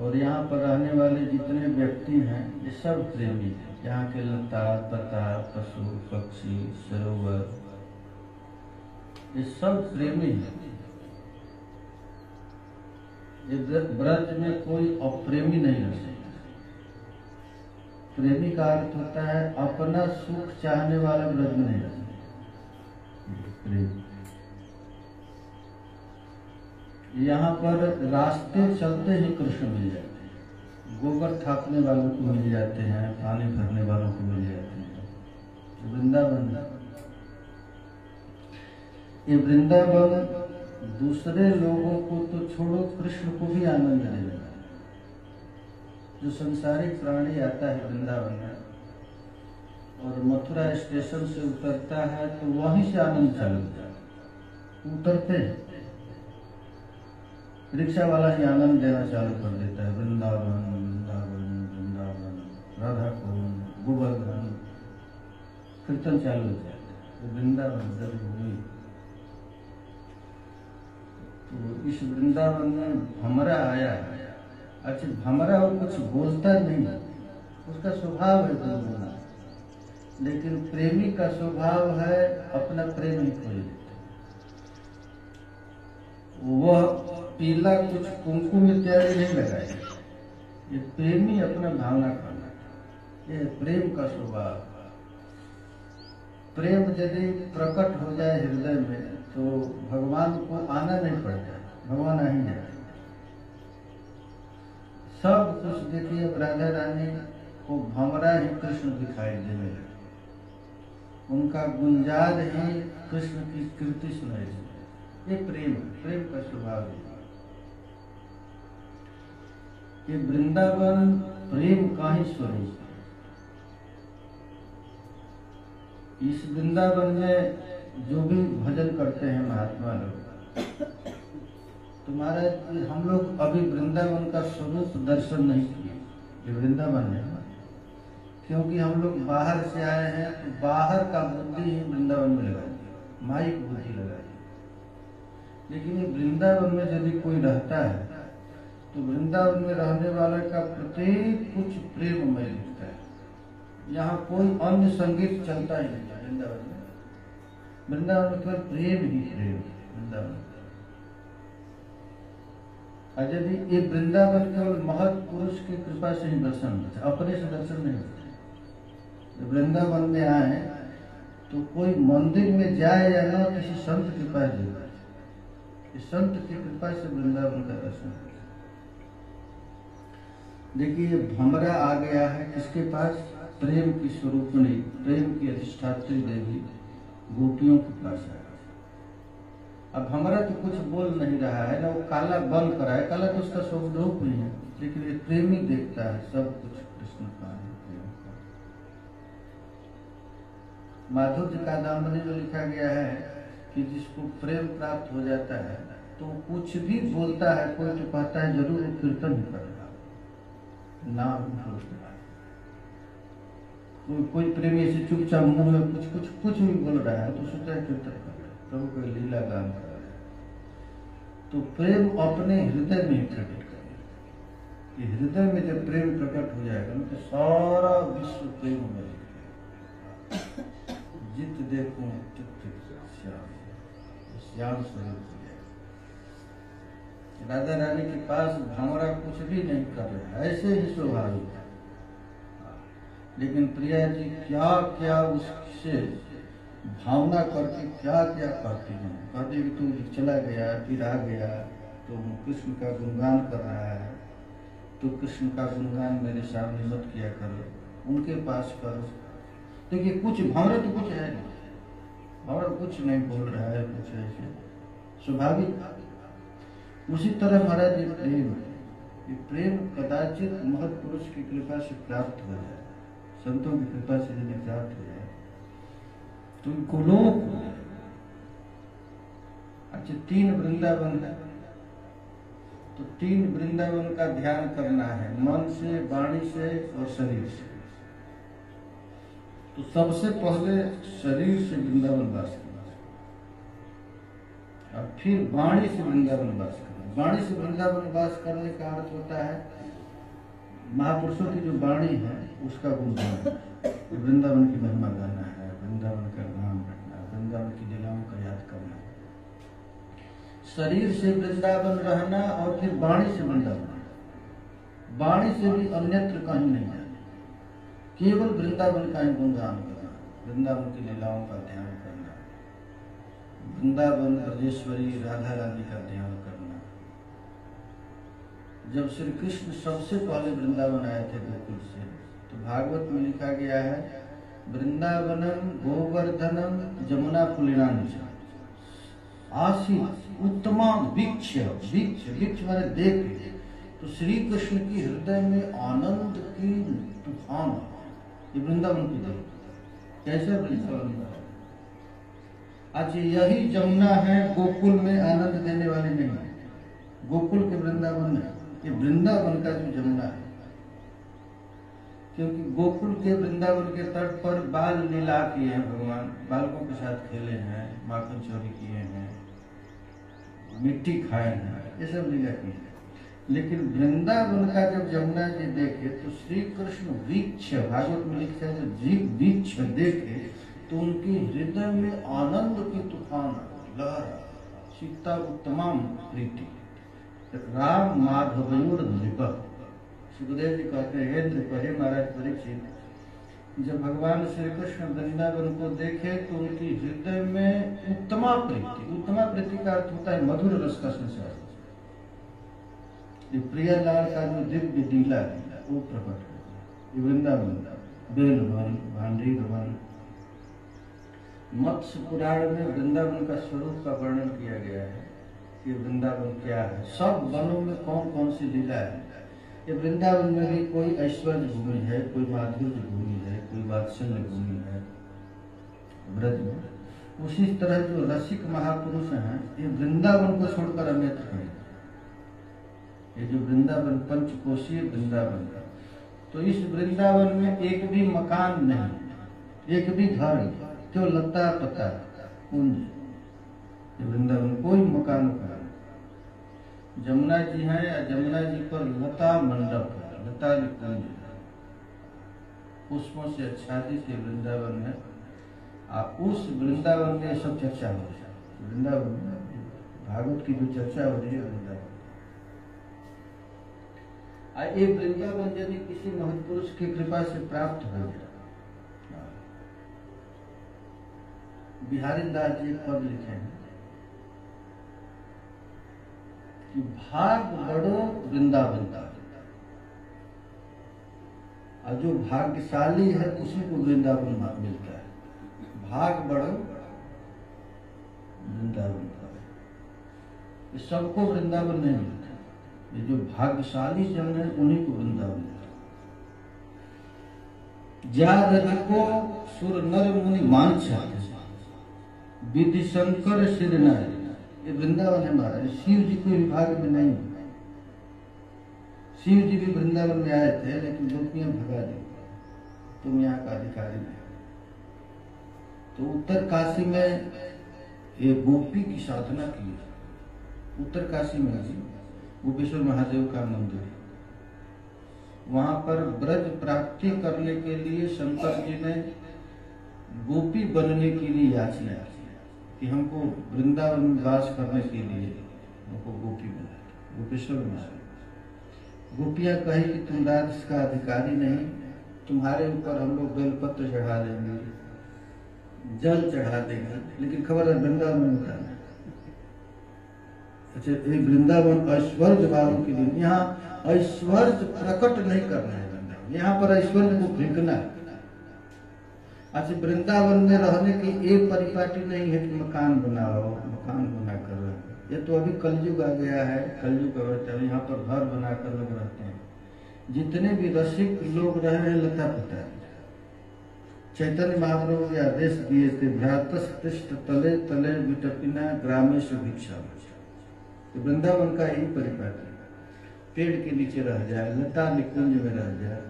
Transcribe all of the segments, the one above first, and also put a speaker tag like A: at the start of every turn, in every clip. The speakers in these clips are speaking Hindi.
A: और यहाँ पर रहने वाले जितने व्यक्ति हैं ये सब प्रेमी हैं। यहाँ के लता पता पशु पक्षी सरोवर ये सब प्रेमी हैं। ये ब्रज में कोई अप्रेमी नहीं रह सकता। प्रेमी का अर्थ होता है अपना सुख चाहने वाला ब्रज में नहीं रह सकता। प्रेम यहाँ पर रास्ते चलते ही कृष्ण मिल जाते हैं। गोबर थापने वालों को मिल जाते हैं, पानी भरने वालों को मिल जाते हैं। वृंदावन, ये वृंदावन दूसरे लोगों को तो छोड़ो, कृष्ण को भी आनंद देगा। जो संसारिक प्राणी आता है वृंदावन में और मथुरा स्टेशन से उतरता है तो वहीं से आनंद चालू होता है। उतरते रिक्शा वाला ही आनंद देना चालू कर देता है। वृंदावन वृंदावन वृंदावन, राधा कुंड, गोवर्धन, कीर्तन चालू हो जाता है। वृंदावन जन्मभूमि। तो इस वृंदावन में भमरा आया है। अच्छा, भमरा और कुछ बोलता नहीं, उसका स्वभाव है बोलना, लेकिन प्रेमी का स्वभाव है अपना प्रेम ही खोल देता। वह पीला कुछ कुमकुम इत्यादि नहीं लगाए। ये प्रेमी अपना भावना करना, ये प्रेम का स्वभाव। प्रेम यदि प्रकट हो जाए हृदय में तो भगवान को आना नहीं पड़ता, भगवान आ ही जाते। सब कुछ देखिए, राधा रानी को भंवरा ही कृष्ण दिखाई देने लगे। उनका गुंजाद ही कृष्ण की कीर्ति सुनाई देती। ये प्रेम, प्रेम का स्वभाव है। ये वृंदावन प्रेम का ही स्वरूप है। इस वृंदावन में जो भी भजन करते हैं महात्मा लोग, तुम्हारा हम लोग अभी वृंदावन का स्वरूप दर्शन नहीं किए। ये वृंदावन है, क्योंकि हम लोग बाहर से आए हैं तो बाहर का बुद्धि ही वृंदावन में लगा दिया, माइक बुद्धि लगा दी। लेकिन ये वृंदावन में यदि कोई रहता है तो वृंदावन में रहने वाले का प्रत्येक कुछ प्रेममय दिखता है। यहाँ कोई अन्य संगीत चलता ही नहीं है वृंदावन में। वृंदावन में केवल प्रेम ही प्रेम है वृंदावन। और यदि ये वृंदावन केवल महत पुरुष की कृपा से ही दर्शन होता है, अपने से दर्शन नहीं होता। वृंदावन में आए तो कोई मंदिर में जाए या न, किसी संत के पास जाए, इस संत की कृपा से वृंदावन का दर्शन होता है। देखिए भमरा आ गया है किसके पास? प्रेम की स्वरूपणी, प्रेम की अधिष्ठात्री देवी गोपियों के पास है। अब भमरा तो कुछ बोल नहीं रहा है ना, वो काला बन करा है। काला तो उसका स्वरूप नहीं है, लेकिन ये प्रेमी देखता है सब कुछ कृष्ण का है, प्रेम का। माधुर्य कादंबरी जो लिखा गया है कि जिसको प्रेम प्राप्त हो जाता है तो कुछ भी बोलता है, कोई तो कहता है जरूर कीर्तन ही करेगा, नाम कोई प्रेमी से चुपचाप मुंह में कुछ भी बोल रहा है तो सोचता है कीर्तन कर रहा है, प्रभु कोई लीला गान कर रहा है। तो प्रेम अपने हृदय में ही प्रकट करेगा। ये हृदय में जब प्रेम प्रकट हो जाएगा ना तो सारा विश्व प्रेम में जित देखो श्याम स्वरूप हो जाएगा। राधा रानी के पास भंवरा कुछ भी नहीं कर रहा है, ऐसे ही स्वाभाविक है। लेकिन प्रिया जी क्या क्या उससे भावना करके क्या क्या कहती हैं। कहती कि तू चला गया फिर आ गया तो कृष्ण का गुणगान कर रहा है, तो कृष्ण का गुणगान मेरे सामने मत किया करो, उनके पास करो। देखिए कुछ भंवरा तो कुछ है नहीं, भंवरा कुछ नहीं बोल रहा है, कुछ ऐसे स्वाभाविक। उसी तरह महाराज ये प्रेम कदाचित महत्पुरुष की कृपा से प्राप्त हो जाए, संतों की कृपा से यदि प्राप्त हो जाए तो गोलोक। अच्छा 3 वृंदावन है तो 3 वृंदावन का ध्यान करना है, मन से, वाणी से और शरीर से। तो सबसे पहले शरीर से वृंदावन वास करना और फिर वाणी से वृंदावन वास करना। वाणी से वृंदावन वास करने का अर्थ होता है महापुरुषों की जो वाणी है उसका गुणगान, वृंदावन की महिमा गाना है, वृंदावन का नाम रखना, वृंदावन की लीलाओं का याद करना, शरीर से वृंदावन रहना और फिर वाणी से वृंदावन, वाणी से भी अन्यत्र कहीं नहीं जाना, केवल वृंदावन का ही गुणगान करना, वृंदावन की लीलाओं का ध्यान करना, वृंदावन ब्रजेश्वरी राधा रानी का ध्यान करना। जब श्री कृष्ण सबसे पहले वृंदावन आए थे गोकुल से, तो भागवत में लिखा गया है वृंदावनम गोवर्धनम जमुना पुलिनांच आसीत उत्तमा वृक्ष, वृक्ष वृक्ष माने देख, तो श्री कृष्ण की हृदय में आनंद की तूफान, ये वृंदावन की देख कैसे वृंदावन है। अच्छा यही जमुना है गोकुल में आनंद देने वाली नहीं है, गोकुल के वृंदावन है, ये वृंदावन का जो जमुना है, क्योंकि गोकुल के वृंदावन के तट पर बाल लीला किए हैं भगवान, बालकों के साथ खेले हैं, माखन चोरी किए हैं, मिट्टी खाए हैं, ये सब लीला की है। लेकिन वृंदावन का जब जमुना जी देखे तो श्री कृष्ण वृक्ष, भागवत में लिखा है जो वृक्ष देखे तो उनके हृदय में आनंद की तूफान लहर, सीता उत्तमाम प्रीति राम माधवयोर नृप। सुखदेव जी कहते हैं हे नृप, हे महाराज परीक्षित, जब भगवान श्री कृष्ण वृंदावन को देखे तो उनकी हृदय में उत्तमा प्रीति, उत्तमा प्रीति का अर्थ होता है मधुर रस का संसार, प्रियालाल का जो दिव्य लीला है वो प्रकट है। वृंदावन बेलवन भांडी वन, मत्स्य पुराण में वृंदावन का स्वरूप का वर्णन किया गया है कि वृंदावन क्या है, सब वनों में कौन कौन सी लीला है। ये वृंदावन में भी कोई ऐश्वर्य भूमि है, कोई माधुर्य भूमि है, कोई वात्सल्य भूमि है ब्रज में। उसी तरह जो रसिक महापुरुष हैं ये वृंदावन को छोड़कर अन्यत्र कहीं, ये जो वृंदावन पंचकोशीय वृंदावन है, तो इस वृंदावन में एक भी मकान नहीं, एक भी घर, क्यों लता पता कुंज, वृंदावन कोई मकान का। जमुना जी हैं या जमुना जी पर लता मंडप है, लता कुंज पुष्पों से आच्छादित से वृंदावन है। उस वृंदावन में सब चर्चा हो रही है, वृंदावन में भागवत की जो चर्चा हो रही है वृंदावन। ये वृंदावन यदि किसी महत्पुरुष की कृपा से प्राप्त हो गया, बिहारी दास जी पद लिखे हैं कि भाग बड़ो वृंदावन का, और जो भाग्यशाली है उसी को वृंदावन मिलता है। भाग बड़ो वृंदावन का, ये सबको वृंदावन नहीं मिलता, ये जो भाग्यशाली जन है उन्हीं को वृंदावन मिलता। जा रवि को सुर नर मुनि मांछा विधि शंकर सिरनाय, ये वृंदावन है महाराज। शिव जी कोई विभाग में नहीं, शिव जी भी वृंदावन में आए थे लेकिन गोपियां भगा दी, तुम यहाँ का अधिकारी नहीं। तो उत्तर काशी में ये गोपी की साधना की, उत्तर काशी में गोपेश्वर महादेव का मंदिर है, वहां पर ब्रज प्राप्ति करने के लिए शंकर जी ने गोपी बनने के लिए याचना की कि हमको वृंदावन में वास करने के लिए हमको गोपी बना, गोपेश्वर महादेव। गोपियां कही कि तुम राज का अधिकारी नहीं, तुम्हारे ऊपर हम लोग बेलपत्र चढ़ा देंगे, जल चढ़ा देंगे, लेकिन खबर है वृंदावन में उतारना। अच्छा ये वृंदावन ऐश्वर्य वालों के लिए, यहाँ ऐश्वर्य प्रकट नहीं करना है वृंदावन, यहाँ पर ऐश्वर्य को फेंकना है। अच्छा वृंदावन में रहने की एक परिपाटी नहीं है कि मकान बनाओ, मकान बनाकर रहो, ये तो अभी कलयुग आ गया है, कलयुग का यहाँ पर घर बनाकर लोग रहते हैं। जितने भी रसिक लोग रहे हैं लता पता, चैतन्य महाप्रभु के आदेश दिए थे भ्रातस्तिष्ठ तले तले विटपिना ग्रामेश भिक्षा, वृंदावन का यही परिपाटी, पेड़ के नीचे रह जाए, लता निकुंज में रह जाए।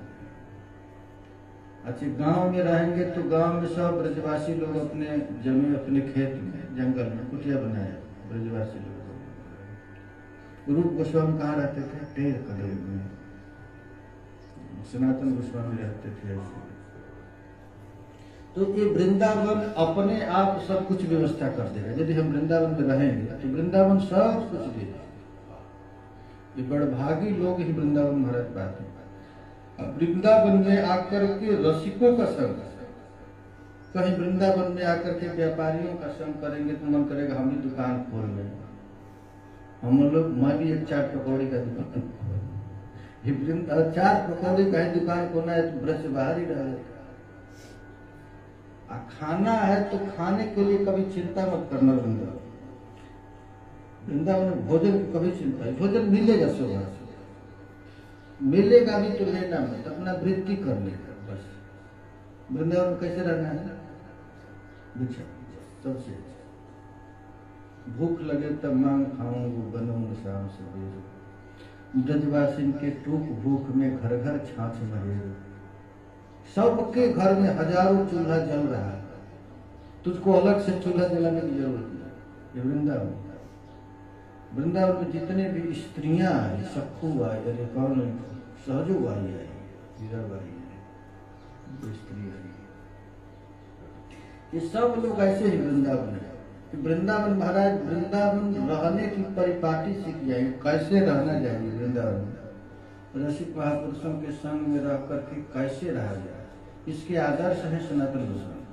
A: अच्छा गांव में रहेंगे तो गांव में सब ब्रजवासी लोग अपने जमीन, अपने खेत में, जंगल में कुटिया बनाए ब्रजवासी लोग। रूप गोस्वामी कहाँ रहते थे? टेढ़ कदम में, सनातन गोस्वामी रहते थे ऐसे। तो ये वृंदावन अपने आप सब कुछ व्यवस्था कर देगा। यदि हम वृंदावन में रहेंगे तो वृंदावन सब कुछ दे देगा। ये बड़भागी लोग ही वृंदावन महाराज पाते हैं। अब वृंदावन में आकर के रसिकों का संग, कहीं वृंदावन में आकर के व्यापारियों का संग करेंगे तो मन करेगा हम भी दुकान खोल लें। हम लोग, मैं भी एक चाट पकौड़ी का दुकान, चाट पकौड़ी का ही दुकान खोलना है तो ब्रज से बाहर ही रह जाएगा। खाना है तो खाने के लिए कभी चिंता मत करना। वृंदावन में भोजन की कभी चिंता है, भोजन मिलेगा सुबह से, मिलेगा भी तो लेना मत, अपना वृत्ति कर लेगा बस। वृंदावन में कैसे रहना है? भिक्षा सबसे भूख लगे तब मांग खाऊं वो बनूंगा शाम सवेरे। ब्रजवासी के टूक भूख में घर घर छाछ मरे। सबके घर में हजारों चूल्हा जल रहा है, तुझको अलग से चूल्हा जलाने की जरूरत नहीं। ये वृंदावन, वृंदावन में जितने भी स्त्रियां आई, सखू आई, अरे कौन सहजो आई है, हीराबाई है, स्त्री आई, ये सब लोग ऐसे ही वृंदावन है। वृंदावन महाराज, वृंदावन रहने की परिपाटी सीख जाएंगे, कैसे रहना चाहिए वृंदावन में। रसिक महापुरुषों के संग में रह करके कैसे रहा जाए, इसके आदर्श है सनातन गोस्वामी।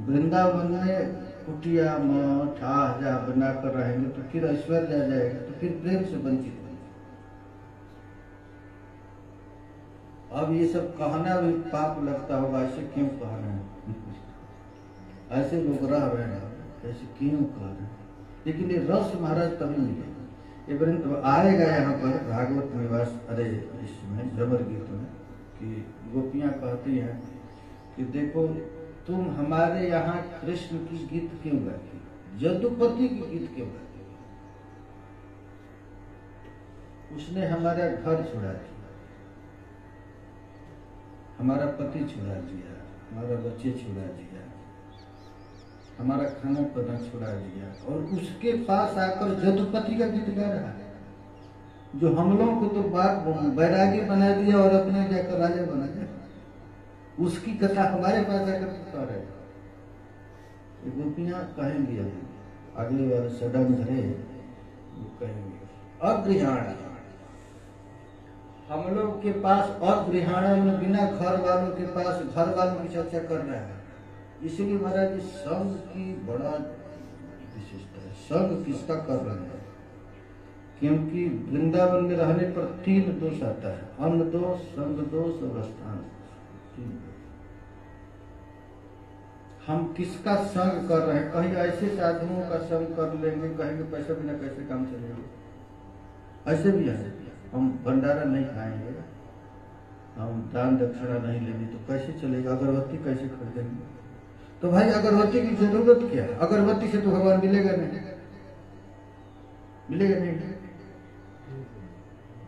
A: वृंदावन में कुटिया मठ आजा बनाकर रहेंगे तो फिर ऐश्वर्य आ जाएगा, तो फिर प्रेम से वंचित होंगे। अब ये सब कहना भी पाप लगता होगा, ऐसे क्यों कहना है, ऐसे लोग रह रहे हैं, ऐसे क्यों कह रहे हैं। लेकिन ये रस महाराज तभी मिलेगा। ये वृंद आएगा यहाँ पर भागवत निवास, अरे इसमें भ्रमर गीत में, कि गोपियां कहती हैं कि देखो तुम हमारे यहाँ कृष्ण की गीत क्यों गाती, जदुपति की गीत क्यों गाती। उसने हमारा घर छुड़ा दिया, हमारा पति छुड़ा दिया, हमारा बच्चे छुड़ा दिया, हमारा खाना पीना छुड़ा दिया, और उसके पास आकर जदुपति का गीत गा रहा है, जो हम लोगों को तो बात बैरागी बना दिया और अपने जाकर राजा बना दिया। उसकी कथा हमारे पास आकर कह रहे। गोपियां कहेंगी अगले बार सडन धरे, कहेंगे अगृहाण, हम लोग के पास अगृहाण में बिना घर वालों के पास घर वालों की चर्चा कर रहा है। इसलिए महाराज संघ की बड़ा विशिष्टता है। संघ किसका कर रहे हैं? क्योंकि वृंदावन में रहने पर 3 दोष आता है, अन्न दोष, संग दोष और स्थान। हम किसका संग कर रहे हैं? कहीं ऐसे साधुओं का संग कर लेंगे, कहेंगे पैसा बिना कैसे काम चलेगा। ऐसे भी है, हम भंडारा नहीं खाएंगे, हम दान दक्षिणा नहीं लेंगे तो कैसे चलेगा, अगरबत्ती कैसे खरीदेंगे। तो भाई अगरबत्ती की जरूरत क्या है? अगरबत्ती से तो भगवान मिलेगा नहीं, मिलेगा नहीं।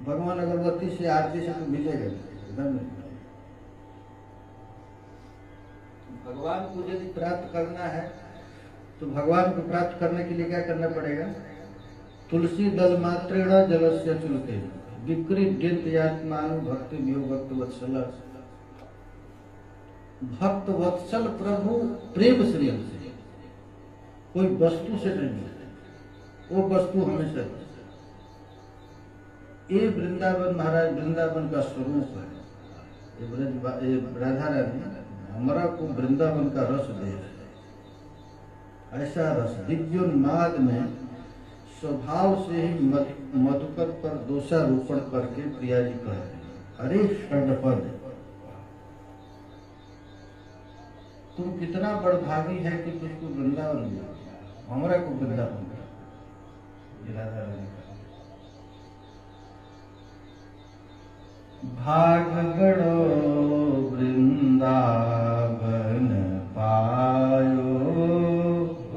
A: भगवान अगरबत्ती से, आरती से तो मिलेगा नहीं। भगवान को यदि प्राप्त करना है तो भगवान को प्राप्त करने के लिए क्या करना पड़ेगा? तुलसी दल मात्रेण जलस्य चुलते विकृत आत्मानु भक्ति वियोग भक्त वत्सल। भक्त वत्सल प्रभु प्रेम से, कोई वस्तु से नहीं मिलते, वो वस्तु हमेशा। ये वृंदावन महाराज, वृंदावन का स्वरूप है। ये राधा रानी हमारा को वृंदावन का रस दे रहे, ऐसा रस दिव्योन्माद में स्वभाव से ही मधुकर पर दोषारोपण करके प्रिया जी कहते हैं, अरे षडपद तुम कितना बड़भागी है कि तुझको वृंदावन मिला, हमारा को वृंदावन मिला। राधा रानी भाग बड़ो वृंदावन पायो,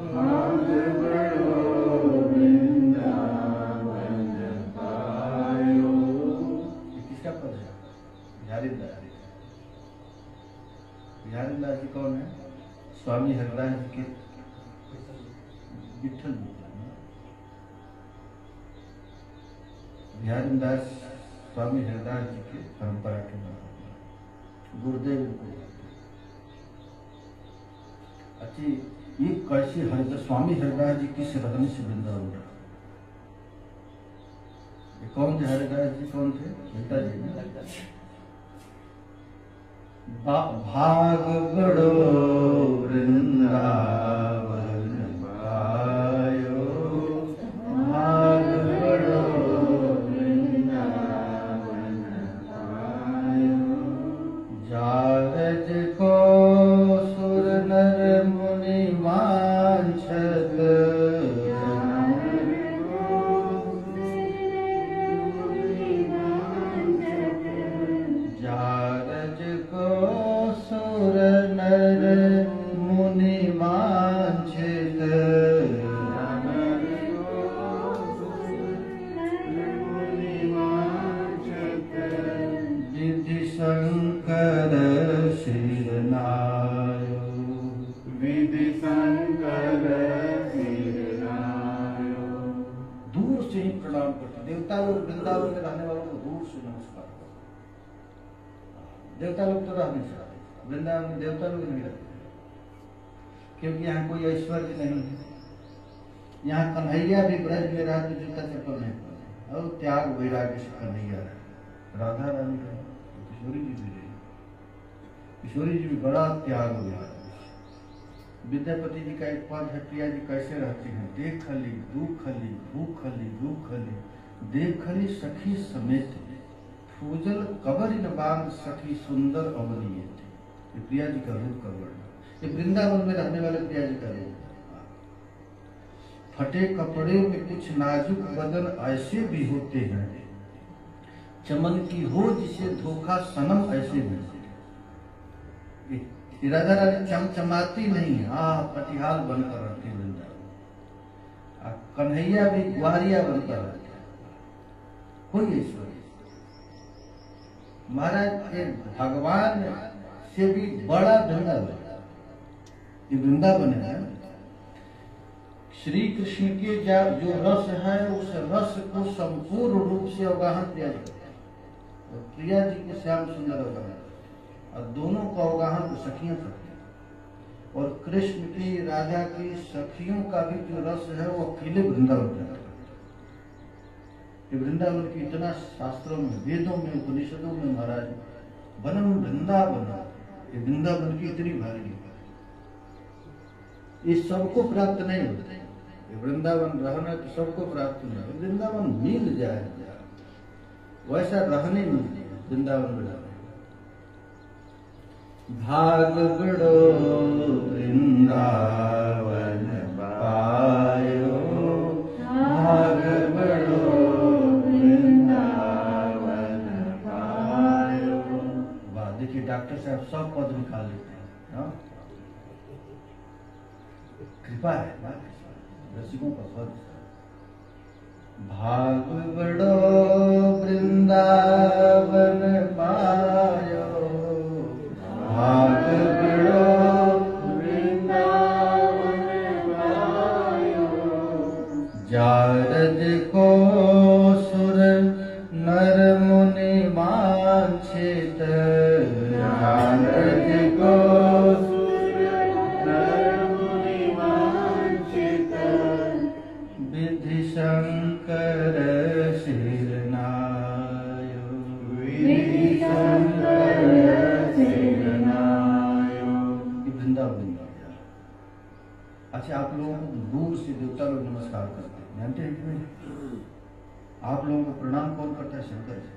A: भाग बड़ो वृंदावन पायो। किसका पद है? बिहारीदास। बिहारीदास जी कौन है? स्वामी हरिदास जी के विठल बिहारीदास स्वामी हरिदास जी के परंपरा के महात्मा गुरुदेव को। अच्छी ये कैसे हरिदास स्वामी हरिदास जी किस रहने से वृंदावन रहा? ये कौन थे हरिदास जी? कौन थे? ललिता जी। भाग बड़ो वृंदावन पायो, भाग बड़ो वृंदावन पायो, जारज को सुर नर मुनि वांछत, जारज को सुर नर मुनि वांछित, विधि शंकर शिरनायो, विधि शंकर शिरनायो। दूर से ही प्रणाम करते देवता लोग, वृंदावन में रहने वालों को दूर से नमस्कार करते। देवता लोग तो रह नहीं सकते वृंदावन में, देवता लोग नहीं रहते क्योंकि यहाँ कोई ऐश्वर्य नहीं है। यहाँ कन्हैया भी ब्रज में रहा तो जूता चप्पल नहीं पहने, और त्याग वैराग्य से कन्हैया रहे। राधा रानी रहे, किशोरी जी भी रही, किशोरी जी भी बड़ा त्याग वैराग्य। विद्यापति जी का एक पद है, प्रिया जी कैसे रहती हैं? देखली दुखली भूखली दुखली, देखली सखी समेत, फूजल कबर न बांध सखी सुंदर अवनीय थे। ये प्रिया जी का रूप का वर्णन, ये वृंदावन में रहने वाले प्रिया जी का रूप। फटे कपड़े में कुछ नाजुक बदन ऐसे भी होते हैं, चमन की हो जिसे धोखा सनम ऐसे भी होते। राधा रानी चमचमाती नहीं है, पटिहाल बनकर रहती वृंदावन। कन्हैया भी ग्वारिया बनकर रहते, कोई ऐश्वर्य। महाराज एक भगवान से भी बड़ा वृंदावन, ये वृंदावन है। श्री कृष्ण के जो रस है उस रस को संपूर्ण रूप से अवगाहन प्रिया जी करते हैं, और प्रिया जी के श्याम सुंदर अवगाहन, और दोनों को अवगाहन सखियां करते हैं। और कृष्ण की राधा की सखियों का भी जो रस है वो अकेले वृंदावन में करते हैं। वृंदावन की इतना शास्त्रों में, वेदों में, उपनिषदों में महाराज वनम वृंदावन, ये वृंदावन की इतनी भारी, ये सबको प्राप्त नहीं होता। ये वृंदावन रहना तो सबको प्राप्त नहीं हो, वृंदावन मिल जाए वैसा रहने मिल वृंदावन में। भाग बड़ो वृंदावन पायो, भाग बड़ो वृंदावन पायो। वाह, देखिए डॉक्टर साहब सब पद निकाल लेते हैं, हाँ? कृपा है रसिकों का फल। भाग बड़ो वृंदावन पायो, भाग बड़ो वृंदावन पायो, जारज को सुर नर मुनि वांछित, जारज को शंकर शिरनायो, विधि शंकर शिरनायो। वृंदावन। अच्छा, आप लोगों को दूर से देवता लोग नमस्कार करते हैं, जानते हैं कि नहीं? आप लोगों को प्रणाम कौन करता है? शंकर जी।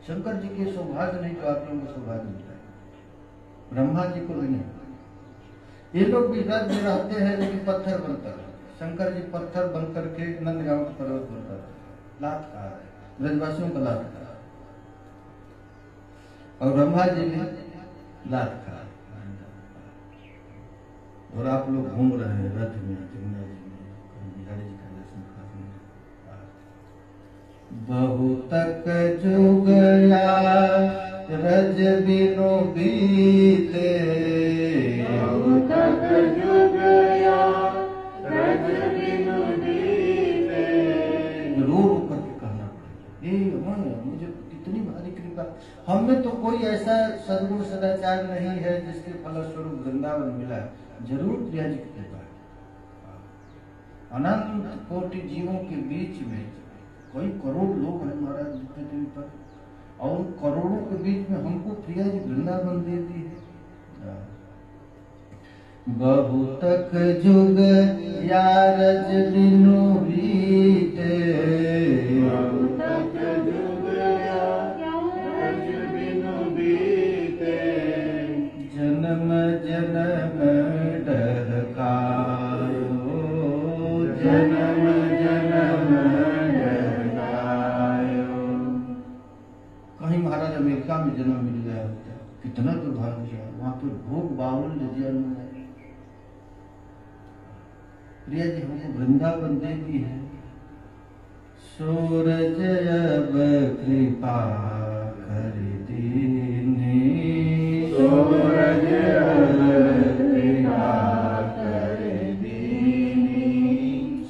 A: शंकर जी के सौभाग्य नहीं तो आप लोगों को सौभाग्य मिलता है, ब्रह्मा जी को भी नहीं। ये लोग भी रज में रहते हैं लेकिन पत्थर बनता है। शंकर जी पत्थर बन करके नंदगांव के पर्वत बनता है, लात खा रहे, ब्रजवासियों का लात खा रहे, और ब्रह्मा जी भी लात खा रहे, और आप लोग घूम रहे हैं रथ में, जमुना जी में, बिहारी जी का दर्शन कर। बहुतक जुगया रज बिनु बीते, बहुतक जुगया रो करके कहना पड़ेगा, मुझे कोई ऐसा सद्गुण सदाचार नहीं है जिसके फलस्वरूप वृंदावन मिला, जरूर प्रिया जी की कृपा है। अनंत कोटि जीवों के बीच में कई करोड़ लोग हैं महाराज पृथ्वी पर, और उन करोड़ों के बीच में हमको प्रिया जी वृंदावन देती है। बहुतक जुग यारज दिनु बीते, बहुतक जुग यारज दिनु बीते, जन्म जन्म डहकायो, जन्म जन्म डहकायो। कहीं महाराज अमेरिका में जन्म मिल गया होता, कितना दुर्भाग्य है, वहां पे भोग बाहुल्य जन्म है। प्रिया जी हमको वृंदावन देती है। सूरज अब कृपा कर दीनी, सूरज अब कृपा कर दीनी,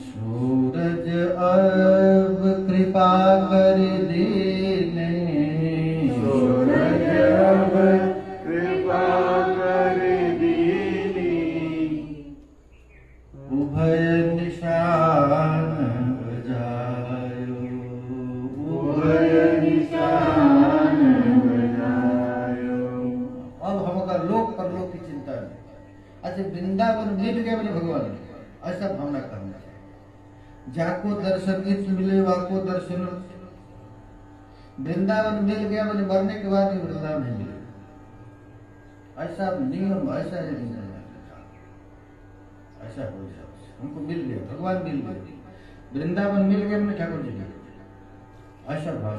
A: सूरज अब कृपा कर दीनी, सूरज अब कृपा कर दीनी, उभय निशान बजायो, उभय निशान बजायो। अब हम अगर लोक परलोक की चिंता नहीं, अच्छा वृंदावन मिल गया बोले भगवान, ऐसा भावना करना चाहिए। जाको दर्शन इत मिले वाको दर्शन, वृंदावन मिल गया बोले मरने के बाद वृंदावन नहीं मिलेगा, ऐसा नियम, ऐसा ऐसा हो जाए। हमको मिल गया, भगवान मिल गए, वृंदावन मिल गया हमने ठाकुर जी का, ऐसा भाव।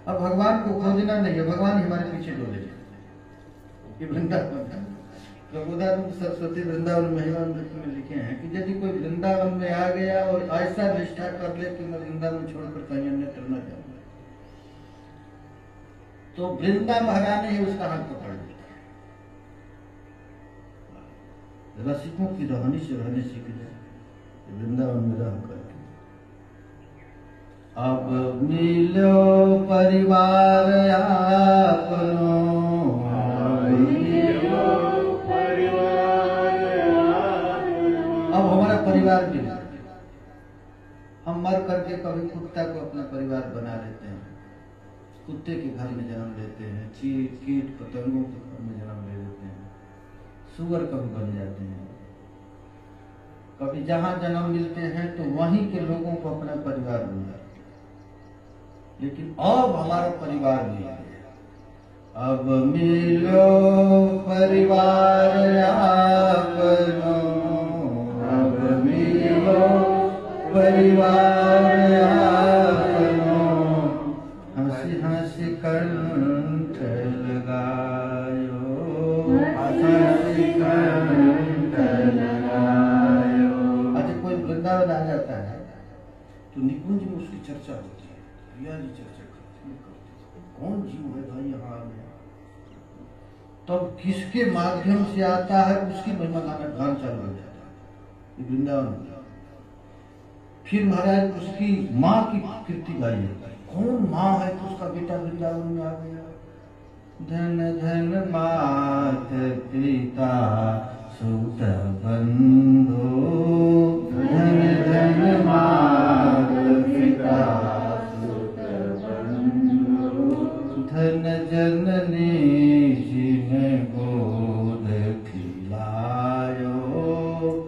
A: अब भगवान को खोजना नहीं है, भगवान हमारे पीछे डोले। ये वृंदावन प्रबोधानंद सरस्वती वृंदावन महिमा में लिखे हैं कि यदि कोई वृंदावन में आ गया और ऐसा निष्ठा कर ले कि मैं वृंदावन छोड़कर कहीं अन्य करना चाहूंगा, तो वृंदा महारानी ही उसका हाथ पकड़ लेता। रसिकों की रहनी से रहने सीख जाए, वृंदावन में रह करके। अब मिलो परिवार आपनो, अब हमारा परिवार मिला। हम मर करके कभी कुत्ता को अपना परिवार बना लेते हैं, कुत्ते के घर में जन्म लेते हैं, चीट कीट पतंगों के घर में जन्म ले लेते हैं, सुअर कभी बन जाते हैं, कभी जहां जन्म मिलते हैं तो वहीं के लोगों को अपना परिवार बन जाते हैं। लेकिन अब हमारा परिवार मिल गया। अब मिलो परिवार आपनो, अब मिलो परिवार आपनो, हंसी हंसी कंठ लगायो, हंसी कंठ लगायो। अच्छा कोई वृंदावन आ जाता है तो निकुंज में उसकी चर्चा होती है, प्रिया जी चर्चा करते हैं, कौन जीव है भाई यहाँ आ गया, तब किसके माध्यम से आता है उसकी महिमा गाना गान चालू हो जाता है वृंदावन। फिर महाराज उसकी माँ की कीर्ति गाई जाती है, कौन माँ है तो उसका बेटा वृंदावन में आ गया। धन धन मात पिता सुत बंधु, धन धन मात पिता सुत बंधु, धन जननी जिन गोद खिलायो,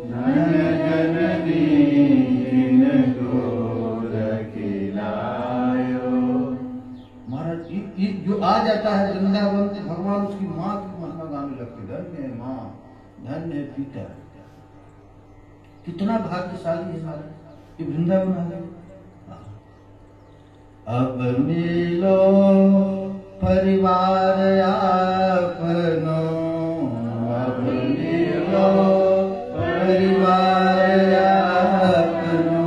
A: धन जननी जिन गोद खिलायो। महाराज जो आ जाता है वृंदावन से, भगवान उसकी माँ की महिमा गाने लगते, धन्य है माँ, धन्य है पिता। कितना भाग्यशाली है हमारे ये वृंदावन आ गए। अब मिलो परिवार आपनो, अब मिलो परिवार आपनो,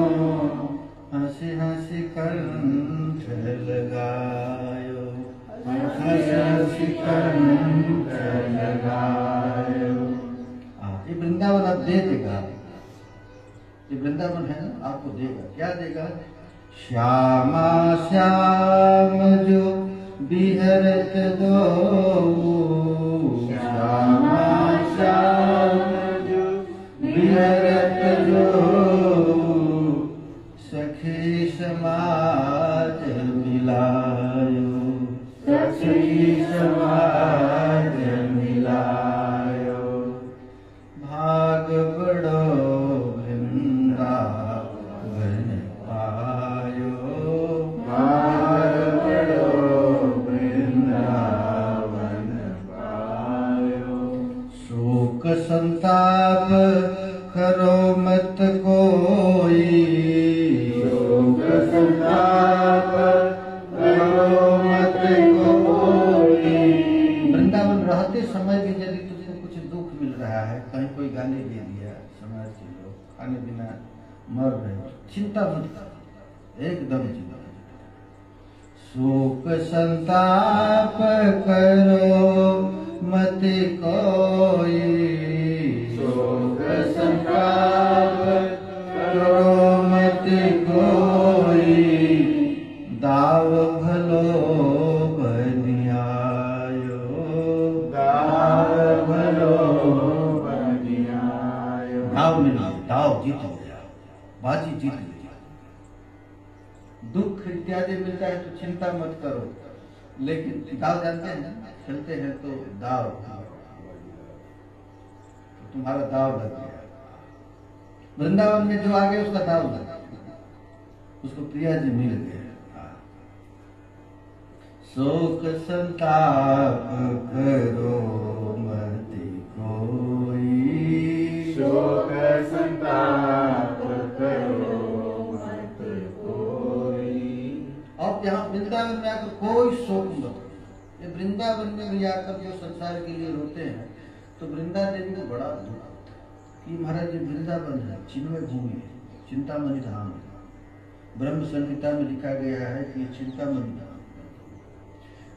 A: हंसी हंसी कंठ लगायो, हंसी हंसी कंठ लगायो। ये वृंदावन आप दे देगा, ये वृंदावन है ना, आपको देगा। क्या देगा? श्यामा श्याम जो बिहरत दो श्यामा श्याम जो बिहरत दो सखी समाज मिलायो सखी समाज मिलायो भाग बड़ो वृंदावन पायो भाग बड़ो वृंदावन पायो शोक संताप करो मत कोई शोक संताप करो मत कोई। वृंदावन रहते समय भी यदि तुझको कुछ दुख मिल रहा है, कहीं कोई गाली दे दिया, समाज के लोग खाने बिना मर रहे, चिंता मत कर, एकदम चिंता मत कर। शोक संताप करो मत कोई शोक संताप करो मत कोई दाव भलो बनियायो दाव भलो बनियायो। दाव मिल गया, दाव जीत गया, बाजी जीत गया। दुख इत्यादि मिलता है तो चिंता मत करो, लेकिन दाव जानते हैं, खेलते हैं तो दाव तुम्हारा दाव लग गया। वृंदावन में जो आ गया उसका दाव लग गया, उसको प्रिया जी मिल गए। शोक संताप करो मत कोई शोक संताप करो मत कोई। अब यहाँ वृंदावन में आकर कोई शोक मत। ये वृंदावन में भी आकर जो संसार के लिए रोते हैं तो वृंदा देवी को बड़ा दुख होता है कि महाराज ये वृंदावन है, चिन्मय भूमि है, चिंतामणि धाम है। ब्रह्म संहिता में लिखा गया है कि ये चिंतामणि धाम।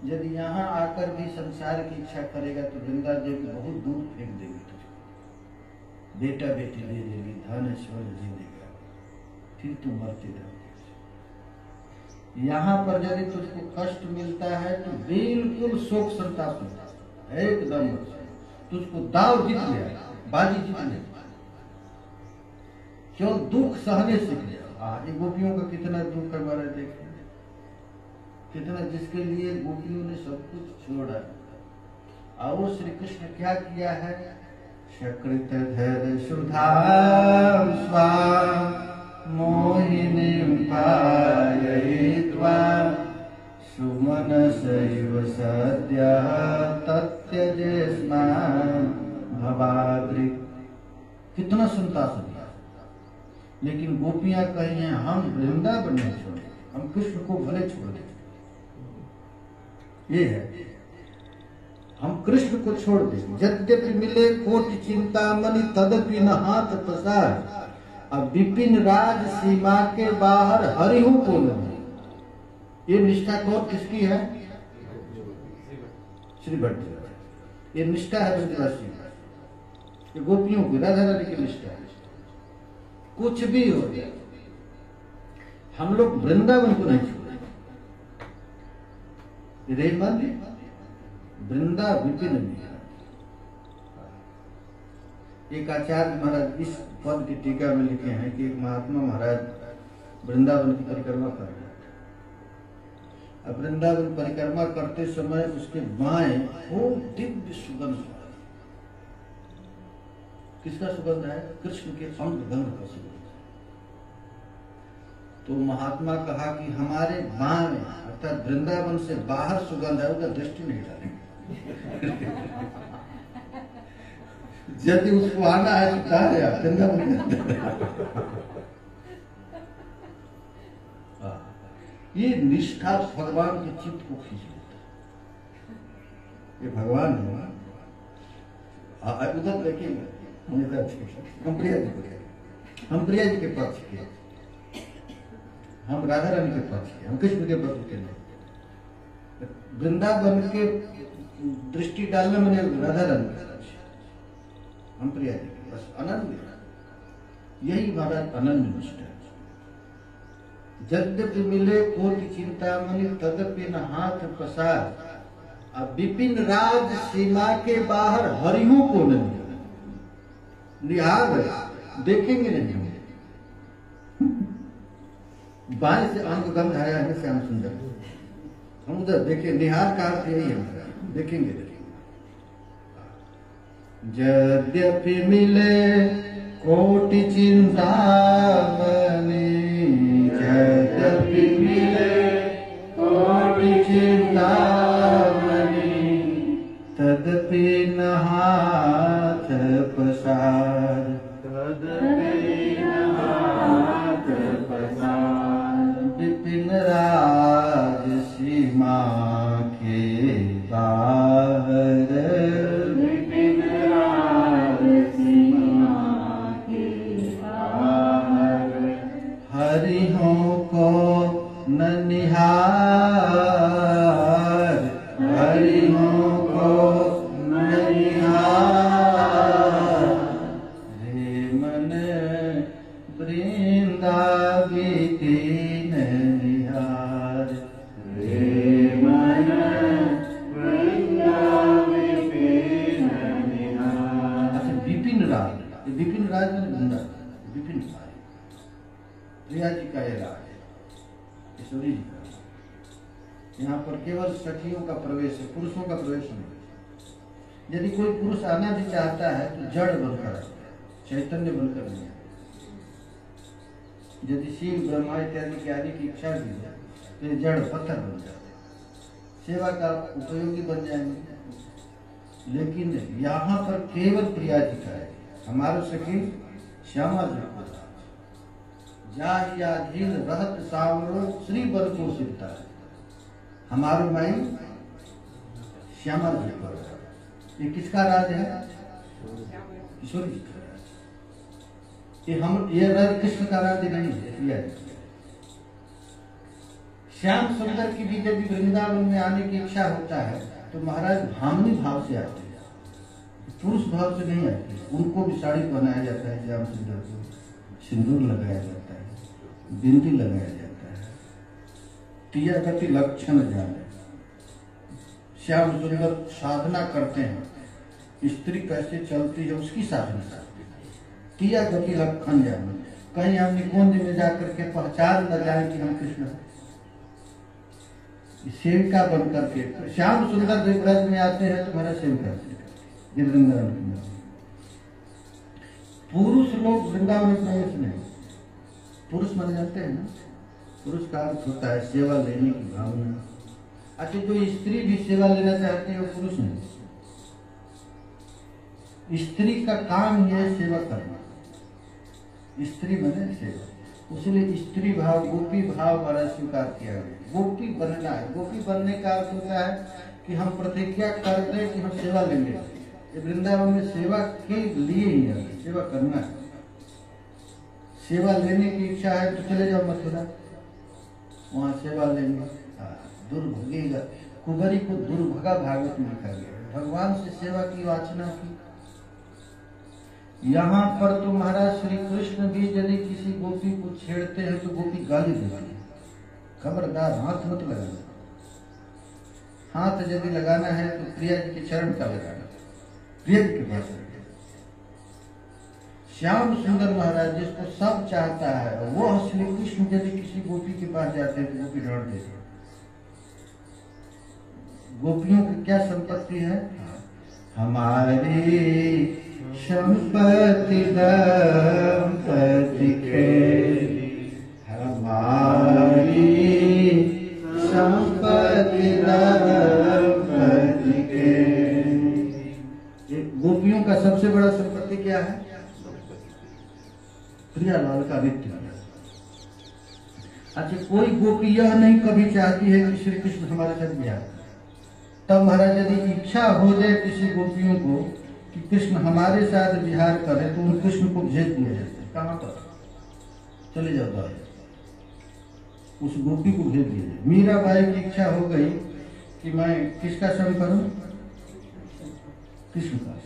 A: यदि यहाँ आकर भी संसार की इच्छा करेगा तो वृंदा देवी बहुत दूर फेंक देगी तुझको, बेटा बेटी दे देगी, धन ऐश्वर्य दे देगा, फिर तू मरते रहोगे। यहाँ पर यदि तुझको कष्ट मिलता है तो बिल्कुल शोक संताप मिलता है, एकदम तुझको दाव जीत गया, बाजी जीत गया। क्यों? दुख सहने सीख गया। ये गोपियों का कितना दुख हमारा देखे, कितना जिसके लिए गोपियों ने सब कुछ छोड़ा। और श्री कृष्ण क्या किया है? सकृत धर सुधा मोहिनी पाययित्वा सुमन सैव सद्य तत्यजे स्नान भवाद्रि। कितना संताप दिया, लेकिन गोपियां कही हैं हम वृंदावन नहीं छोड़े, हम कृष्ण को भले छोड़ दें। ये है, हम कृष्ण को छोड़ दें। यद्यपि मिले कोटि चिंतामणि तदपि न हाथ पसार, अब विपिन राज सीमा के बाहर हरिहु को नहीं। ये निष्ठा कौन किसकी है? श्री भट्ट। ये निष्ठा है ब्रजवासी, ये गोपियों की, राधा रानी की निष्ठा है। कुछ भी हो जाए हम लोग वृंदावन को नहीं छोड़े। रेमन वृंदा विपिन में। एक आचार्य महाराज इस पद की टीका में लिखे हैं कि एक महात्मा महाराज वृंदावन की परिक्रमा कर रहे थे। अब वृंदावन परिक्रमा करते समय उसके बाएं खूब दिव्य सुगंध। किसका सुगंध है? कृष्ण के अंग गंध का सुगंध। तो महात्मा कहा कि हमारे बाएं में अर्थात वृंदावन से बाहर सुगंध है, उधर दृष्टि नहीं डालेंगे। यदि उसको आना है तो कहा है वृंदावन के अंदर। ये निष्ठा भगवान के चित्त को खींच लेता है। ये भगवान है, उधर देखेंगे हम प्रिया जी को, हम प्रिया जी के पक्ष के, हम राधा रानी के पक्ष के, हम कृष्ण के पक्ष के नहीं। वृंदावन के दृष्टि डालना मैंने राधा रानी के पक्ष, हम प्रिया जी के, बस अनन्य। यही हमारा अनन्य निष्ठा है। यद्यपि मिले कोटि चिंतामणि तदपि न हाथ पसार। अब विपिन राज सीमा के बाहर हरियों को न निहार देखेंगे नहीं। बाएं से अंग गंध आया है श्याम सुंदर, हम उधर देखे, निहार का अर्थ यही है, देखेंगे। यद्यपि मिले कोटि चिंतामणि, यद्यपि मिले कोटि चिंतामणि, तदपि न हाथ पसार, तदपि न हाथ पसार। विपिन राज सीमा के बाहर, विपिन राज सीमा के बाहर, हरियों को न निहार, हरियों को न निहार। रे मन वृंदावी दीन निहार, रे मन वृंदावी दीन निहार। अच्छा, विपिन राज, विपिन राज में वृंदा, विपिन राज प्रिया जी का ये राज है, ईश्वरी जी का। यहाँ पर केवल सखियों का प्रवेश है, पुरुषों का प्रवेश नहीं। यदि कोई पुरुष आना भी चाहता है तो जड़ बनकर आता है, चैतन्य बनकर नहीं आता। यदि शिव ब्रह्मा इत्यादि के आदि की इच्छा भी है तो ये जड़ पत्थर बन जाते हैं, सेवा का उपयोगी बन जाएंगे। लेकिन यहाँ पर केवल प्रिया जी का है, हमारे सखी श्यामा जी को जाधीन रहत सावरो श्री बल को सिरता है। हमारे माई श्यामा जी पर, ये किसका राज है? ईश्वर जी का राज। ये राज कृष्ण का राज नहीं है। श्याम सुंदर की भी यदि वृंदावन में आने की इच्छा होता है तो महाराज भावनी भाव से आते हैं, पुरुष भाव से नहीं आते। उनको भी साड़ी पहनाया जाता है, श्याम सुंदर को सिंदूर लगाया जाता है, बिंदी लगाया जाता है, तिया गति लक्षण जाने। श्याम सुंदर साधना करते हैं, स्त्री कैसे चलती है उसकी साधना करते हैं, तिया गति लक्षण जाने। कहीं हम निकुंज में जाकर के पहचान न जाए कि हम कृष्ण हैं। सेविका बन करके श्याम सुंदर जब ब्रज में आते हैं तो मेरा सेविका ये वृंदावन में। पुरुष लोग वृंदावन में प्रवेश नहीं, पुरुष माने जाते हैं ना, पुरुष का अर्थ होता है सेवा लेने की भावना। अच्छा, जो स्त्री भी सेवा लेना चाहती है वो पुरुष नहीं, स्त्री का काम यह सेवा करना, स्त्री बने सेवा। इसलिए स्त्री भाव गोपी भाव बड़ा स्वीकार किया गया। गोपी बनना है, गोपी बनने का अर्थ होता है कि हम प्रतिज्ञा कर दें कि हम सेवा लेंगे। ये वृंदावन में सेवा के लिए ही है, सेवा करना है। सेवा लेने की इच्छा है तो चले जाओ मथुरा, वहां सेवा लेंगे। दुर्भगेगा कुबरी को दुर्भगा भागवत में लिखा गया। भगवान से सेवा की वासना की। यहाँ पर तो महाराज श्री कृष्ण भी यदि किसी गोपी को छेड़ते हैं तो गोपी गाली देती है, खबरदार हाथ मत लगाना। हाथ यदि लगाना है तो प्रिया जी के चरण का लगाना, प्रिया जी के पास। श्याम सुंदर महाराज जिसको सब चाहता है वह श्री कृष्ण यदि किसी गोपी के पास जाते हैं तो गोपी डर देती है। गोपियों की क्या संपत्ति है? हमारी संपत्ति दंपति खेली, हमारी संपत्ति दंपति खेली। गोपियों का सबसे बड़ा संपत्ति क्या है? प्रियालाल का नित्य। अच्छा, कोई गोपी यह नहीं कभी चाहती है कि श्री कृष्ण हमारे साथ विहार करें। तब महाराज यदि इच्छा हो जाए किसी गोपियों को कि कृष्ण हमारे साथ विहार करे तो उन कृष्ण को भेज दिया जाता है। कहाँ पर? चले जाओ द्वार, उस गोपी को भेज दिया जाए। मीराबाई की इच्छा हो गई कि मैं किसका संग करूं? कृष्ण का।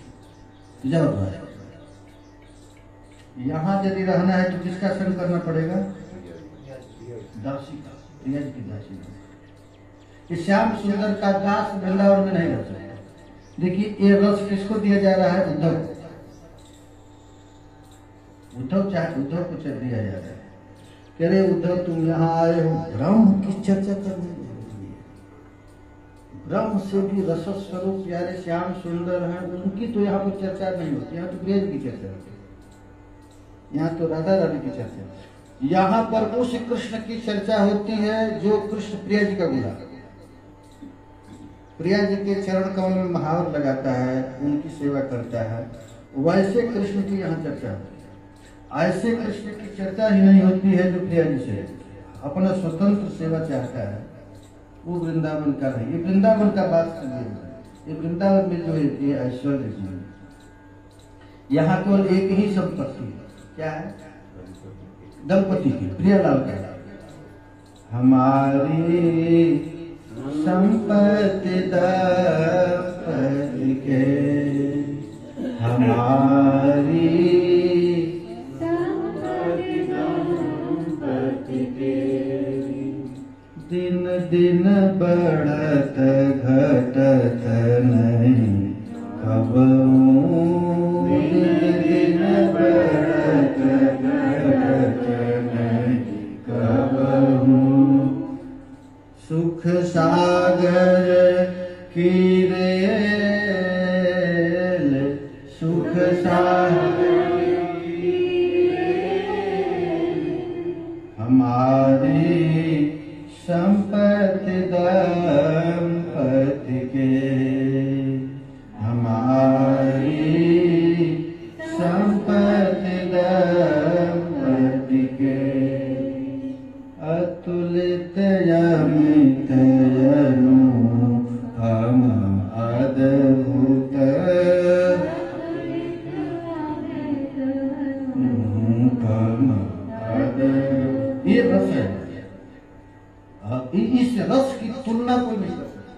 A: जाओ द्वार। यहाँ यदि रहना है तो किसका संग करना पड़ेगा? दासी का, प्रिया जी की दासी का। इस श्याम सुंदर का दास वृंदावन में नहीं रह सकता। देखिए ये रस किसको दिया जा रहा है? उद्धव को। उद्धव को दिया जा रहा है। कह रहे उद्धव तुम यहाँ आए हो ब्रह्म की चर्चा करने के लिए। ब्रह्म से भी रस स्वरूप प्यारे श्याम सुंदर हैं, उनकी तो यहाँ पर चर्चा नहीं होती। यहाँ तो प्रिया जी की चर्चा होती है, यहाँ तो राधा रानी की चर्चा। यहाँ पर उस कृष्ण की चर्चा होती है जो कृष्ण प्रिया जी का गुलाम, प्रिया जी के चरण कमल में महावर लगाता है, उनकी सेवा करता है। वैसे कृष्ण की यहाँ चर्चा होती है। ऐसे कृष्ण की चर्चा ही नहीं होती है जो प्रिया जी से अपना स्वतंत्र सेवा चाहता है, वो वृंदावन का नहीं। ये वृंदावन का बात कर है। ये वृंदावन में जो है ये ऐश्वर्य जी, यहाँ केवल एक ही संपत्ति है। क्या है? दंपति की, प्रियालाल का। हमारी संपत्ति दंपति के, हमारी दिन दिन बढ़त घटत नहीं कबहू, दिन दिन बढ़त घटत नहीं कबहू। सुख सागर की रेल, सुख सागर हमारी संपत्ति दंपति के, हमारी संपत्ति दंपति के। अतुलित अमित अनुपम अद्भुत, ये रस है। इस रस की तुलना कोई नहीं कर सकता।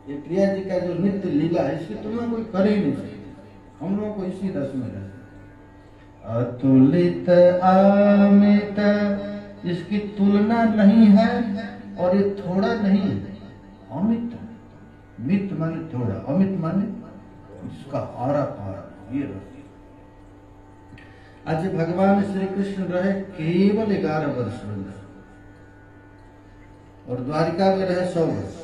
A: ये प्रिया जी का जो नित्य लीला है इसकी तुलना कोई कर ही नहीं सकता। हम लोगों को इसी रस में रहते। अतुलित अमित, इसकी तुलना नहीं है और ये थोड़ा नहीं है। अमित, मित माने थोड़ा, अमित माने इसका आरा पारा। ये रस आज भगवान श्री कृष्ण रहे केवल 11 वर्ष में, और द्वारिका में रहे 100 वर्ष,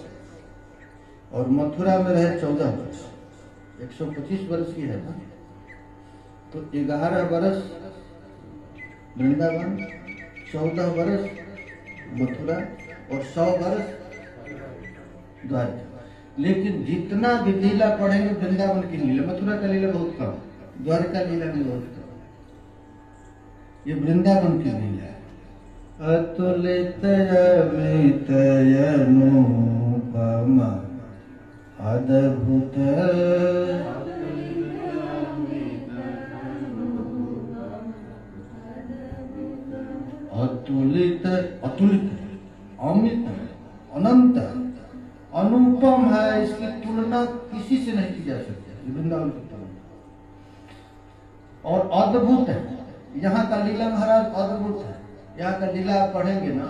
A: और मथुरा में रहे 14 वर्ष। 125 वर्ष की है ना, तो 11 वर्ष वृंदावन, 14 वर्ष मथुरा और 100 वर्ष द्वारिका। लेकिन जितना भी लीला पढ़ेंगे वृंदावन की लीला, मथुरा का लीला बहुत कम, द्वारिका लीला भी बहुत कम, ये वृंदावन की लीला है। अतुलित अमित अनुपम अद्भुत, अतुलित, अतुलित, अमित, अनंत, अनुपम है। इसकी तुलना किसी से नहीं की जा सकती, वृंदावन की तुलना। और अद्भुत है, यहाँ का लीला महाराज अद्भुत है। यहाँ का लीला आप पढ़ेंगे ना,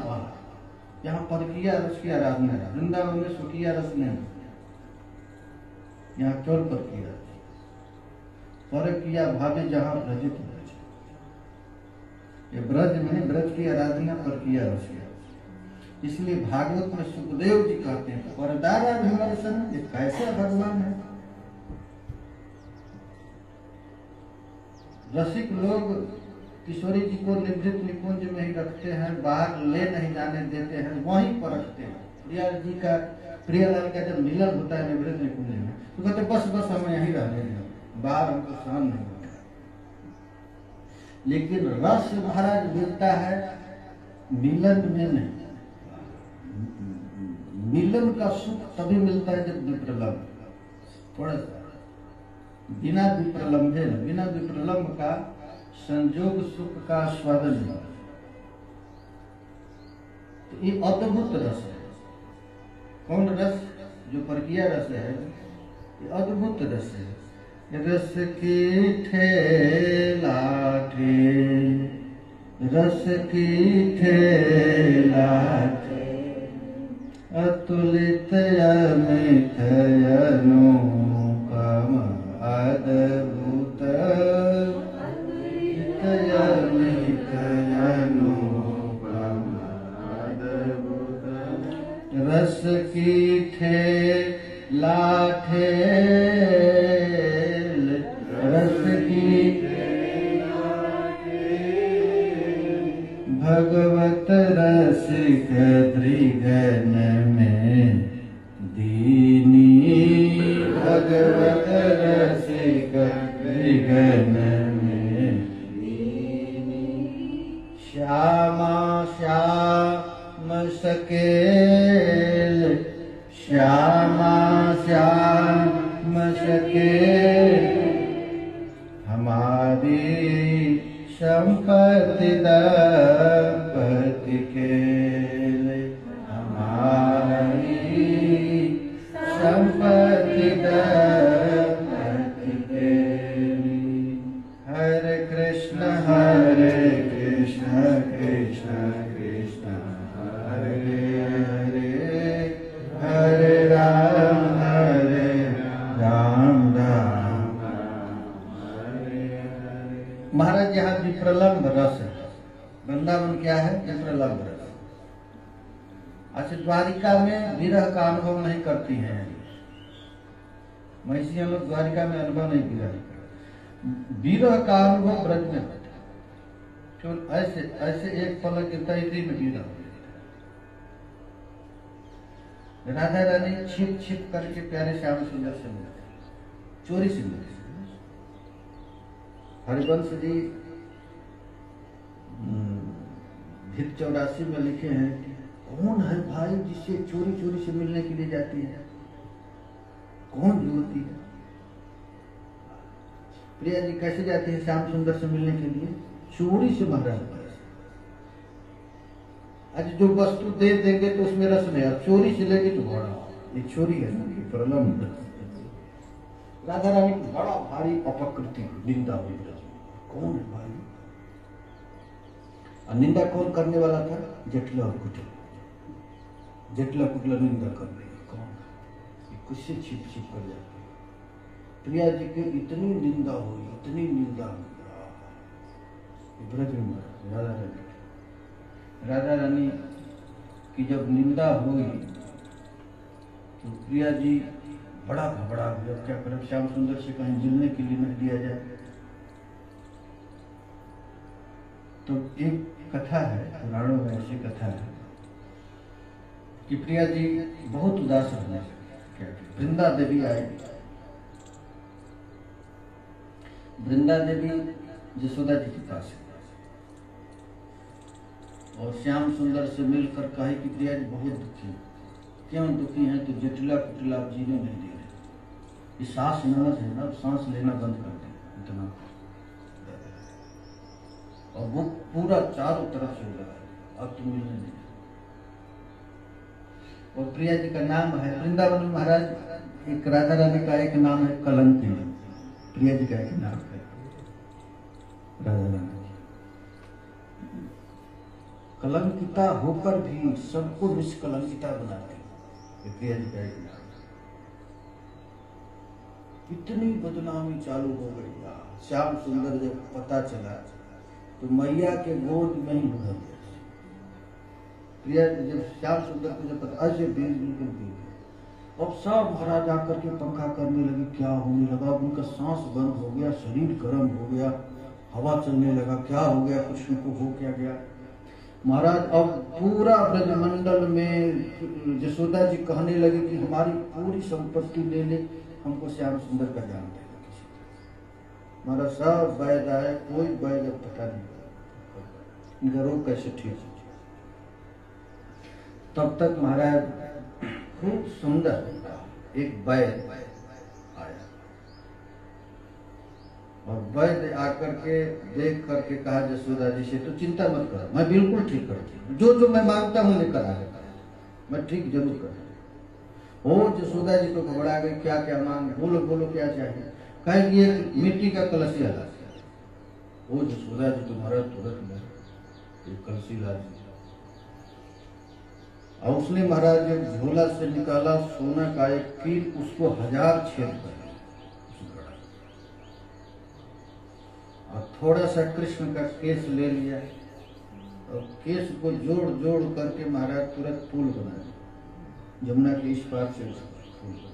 A: यहाँ परकिया रस की आराधना है। वृंदावन में सुखिया रस नहीं, यहाँ केवल परकिया, परकिया भावे जहाँ ब्रजित है। ये ब्रज में ब्रज की आराधना परकिया रस की। इसलिए भागवत में सुखदेव जी कहते हैं परदारा विमर्शन, ये कैसा भगवान है। रसिक लोग किशोरी जी को निवृत्त निकुंज में ही रखते हैं, बाहर ले नहीं जाने देते हैं, वहीं पर रखते हैं। प्रिया जी का, प्रियालाल का जब मिलन होता है निवृत्त निकुंज में, तो कहते बस बस हम यहीं रहने हैं, बाहर हमको सहन नहीं होता। लेकिन रस महाराज मिलता है मिलन में नहीं। मिलन का सुख तभी मिलता है जब विप्रलम्ब, थोड़ा सा बिना विप्रलम्बे, बिना विप्रलम्ब का संयोग सुख का स्वादन है। तो ये अद्भुत रस है। कौन रस? जो परकिया रस है, ये अद्भुत रस है। रस की ठेला ठे रस की ठेला अतुलित अमित अनुपम अद्भुत अमित अनुपम अद्भुत रस की ठेला ठेल रस की भगवत रसिक त्रिगण में दीनी भगवत रसिक त्रिगण में दीनी श्यामा श्याम सकेल श्यामा श्याम सकेल हमारी संपत्ति दंपति खेले हमारी संपत्ति दंपति खेले हरे कृष्ण कृष्ण कृष्ण हरे हरे हरे राम महाराज यहाँ विप्रलम्ब रस है। वृंदावन क्या है? विप्रलम्ब रस। अच्छा, द्वारिका में विरह का अनुभव नहीं करती हैं महिषियां लोग, द्वारिका में अनुभव नहीं किया। विरह का अनुभव ब्रज में होता है। तो ऐसे ऐसे एक पलक की तैरी में विरह राधा रानी छिप छिप करके प्यारे श्याम सुंदर से मिलते, चोरी से मिलते। हरिवंश जी भित 84 में लिखे हैं, कौन है भाई जिससे चोरी चोरी से मिलने के लिए जाती है? कौन युवती है? प्रिया जी कैसे जाती है श्याम सुंदर से मिलने के लिए? चोरी से महाराज। आज जो वस्तु दे देंगे तो उसमें रस नहीं, और चोरी से लेंगे तो बड़ा, ये चोरी है ना, प्रलम्ब। राधा रानी की बड़ा भारी अपकृति निंदा हुई। कौन है भाई? और निंदा कौन करने वाला था? जटला और कुटला। जटला कुटला निंदा करने कौन? कुछ से छिप छिप कर जाते। प्रिया जी की इतनी निंदा हुई, इतनी निंदा हुई। राधा रानी की जब निंदा हुई तो प्रिया जी बड़ा घबरा गया। क्या करें, श्याम सुंदर से कहीं मिलने के लिए नहीं दिया जाए। तो एक कथा है, पुराणों में ऐसी कथा है कि प्रिया जी बहुत उदास रहने लगी। वृंदा देवी आई। वृंदा देवी यशोदा जी के पास है और श्याम सुंदर से मिलकर कहे कि प्रिया जी बहुत दुखी। क्यों दुखी हैं? तो जटिला कुटिला जीने नहीं दे रहे। ये सांस नमस है ना, सांस लेना बंद कर दे इतना। और वो पूरा चारों तरफ से लगा, अब तुम मिलने नहीं। और प्रिया जी का नाम है वृंदावन में महाराज, एक राधा रानी का एक नाम है कलंकिनी, प्रिया जी का एक नाम है राधा रानी। कलंकिता होकर भी सबको निष्कलंकिता बनाते हैं, प्रिया जी का एक नाम। इतनी बदनामी चालू हो गई। श्याम सुंदर जब पता चला तो मैया के गोद में ही उधर गया। प्रिया जब श्याम सुंदर को जब पता ऐसे बिल्कुल अब सब महाराज आकर के पंखा करने लगी। क्या होने लगा? उनका सांस बंद हो गया, शरीर गर्म हो गया, हवा चलने लगा। क्या हो गया? कुछ उनको हो क्या गया? महाराज अब पूरा ब्रजमंडल में यशोदा जी कहने लगी कि हमारी पूरी संपत्ति ले ले, हमको श्याम सुंदर का ज्ञान दे। हमारा सब वैद आए, कोई वैद पता नहीं इनका रोग कैसे ठीक हो। तब तक महाराज खूब सुंदर एक वैद आया और वैद आकर के देख करके कहा यशोदा जी से, तो चिंता मत करो, मैं बिल्कुल ठीक करती हूँ, जो जो मैं मांगता हूँ लेकर आ जाता, मैं ठीक जरूर करूँ। हो यशोदा जी तो घबरा गई, क्या क्या मांग, बोलो बोलो क्या चाहिए? कहे कि एक मिट्टी का कलश ला। वो यशोदा जी तुम्हारा तुरंत में एक कलसी ला दी और उसने महाराज एक झोला से निकाला सोना का एक कील, उसको 1000 छेद कर और थोड़ा सा कृष्ण का केस ले लिया और केस को जोड़ जोड़ करके महाराज तुरंत पुल बना दिया, जमुना के इस पार से उस पुल बना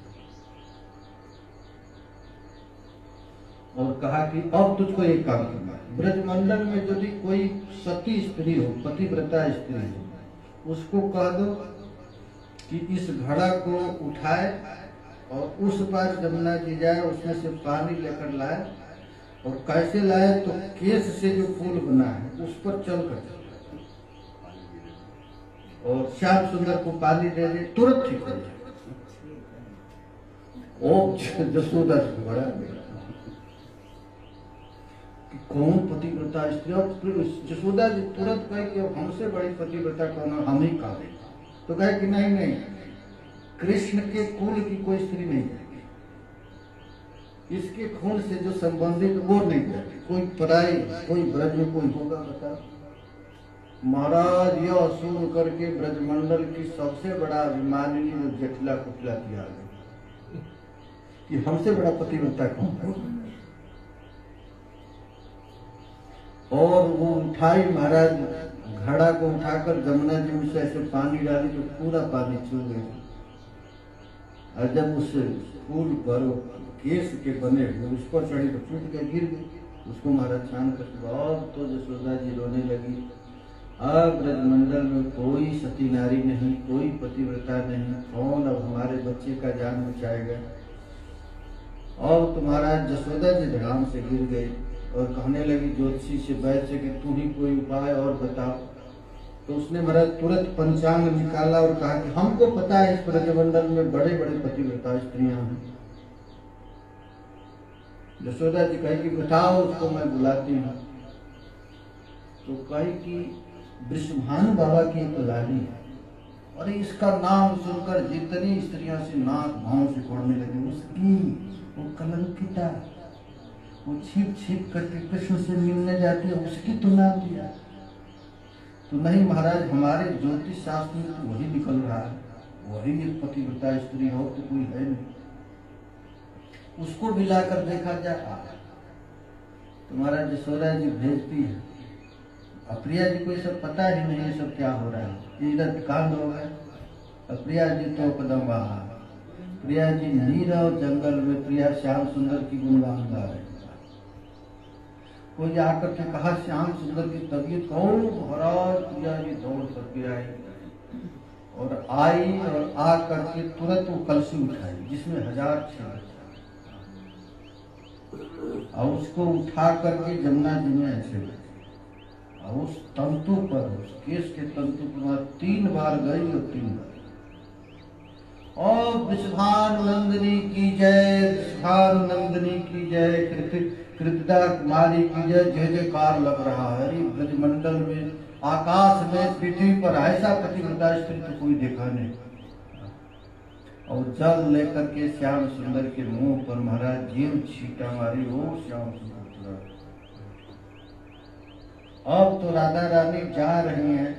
A: और कहा कि अब तुझको एक काम करना है, ब्रजमंडल में यदि कोई सती स्त्री हो, पतिव्रता स्त्री हो, उसको कह दो कि इस घड़ा को उठाए और उस पार जमुना जी जाए, उसमें से पानी लेकर लाए और कैसे लाए तो केस से जो पुल बना है उस पर चल कर और श्याम सुंदर को पानी दे दे, तुरंत ठीक हो जाए। ओ जसोदा जी बड़ा कौन पतिव्रता स्त्री, जसोदा जी तुरंत कहे कि हमसे बड़ी पतिव्रता कौन है, हम ही का दे। तो कहे कि नहीं नहीं, कृष्ण के कुल की कोई स्त्री नहीं जाएगी, इसके खून से जो संबंधित वो नहीं जाएगी, कोई पराई, कोई ब्रज में कोई होगा बता। महाराज यह सुन करके ब्रजमंडल की सबसे बड़ा अभिमानिनी जो जटिला कुटिला किया कि हमसे बड़ा पतिव्रता कौन है। और वो उठाई महाराज, घड़ा को उठाकर जमुना जी में से ऐसे पानी डाली तो पूरा पानी चूर गया और जब उस फूल पर केस के बने हुए उस पर चढ़ी तो टूट के गिर गई। उसको महाराज छान कर अब तो जसोदा जी रोने लगी, अब ब्रजमंडल में कोई सती नारी नहीं, कोई पतिव्रता नहीं, कौन अब हमारे बच्चे का जान बचाएगा। और तो महाराज जसोदा जी धड़ाम से गिर गई और कहने लगी ज्योतिषी से बैठ से कि तू ही कोई उपाय और बताओ। तो उसने महाराज तुरंत पंचांग निकाला और कहा कि हमको पता है इस ब्रजमंडल में बड़े बड़े पतिव्रता स्त्रियां हैं। जसोदा जी कही कि बताओ, उसको मैं बुलाती हूँ। तो कही कि वृषभानु बाबा की एक लाली है और इसका नाम सुनकर जितनी स्त्रियों से नाक भाव से कोड़ने लगी, उसकी वो कलंकिता, वो छिप छिप करके कृष्ण से मिलने जाती है, उसकी तो नाम दिया। तो नहीं महाराज, हमारे ज्योतिष शास्त्र में तो वही निकल रहा है, वही एक पतिव्रता स्त्री हो तो कोई है नहीं, उसको भी लाकर देखा जाए। तो महाराज जसोदा जी भेजती है, प्रिया जी को ये सब पता ही नहीं है सब क्या हो रहा है, ये इधर कांड हो गए। प्रिया जी तो कदम बाहर, प्रिया जी नीरव जंगल में प्रिया श्याम सुंदर की गुणगान गा रहे। कोई आकर के कहा श्याम सुंदर की तबीयत कौन, महाराज प्रिया जी दौड़ करके आई और आ करके तुरंत वो कलसी उठाई जिसमें 1000 छेद और उसको उठा करके जमुना जी में ऐसे और उस तंतु पर, उस केस के तंतु पर 3 बार गई और 3 बार और वृषभानुनंदिनी की जय, वृषभानुनंदिनी की जय, कृतिदा कुमारी की जय, जय जयकार लग रहा है। ब्रजमंडल में, आकाश में, पृथ्वी पर ऐसा पतिव्रता स्त्री तो कोई देखा नहीं। और जल लेकर के श्याम सुंदर के मुंह पर महाराज जीव छीटा मारी, ओ श्याम सुंदर। अब तो राधा रानी जा रही हैं,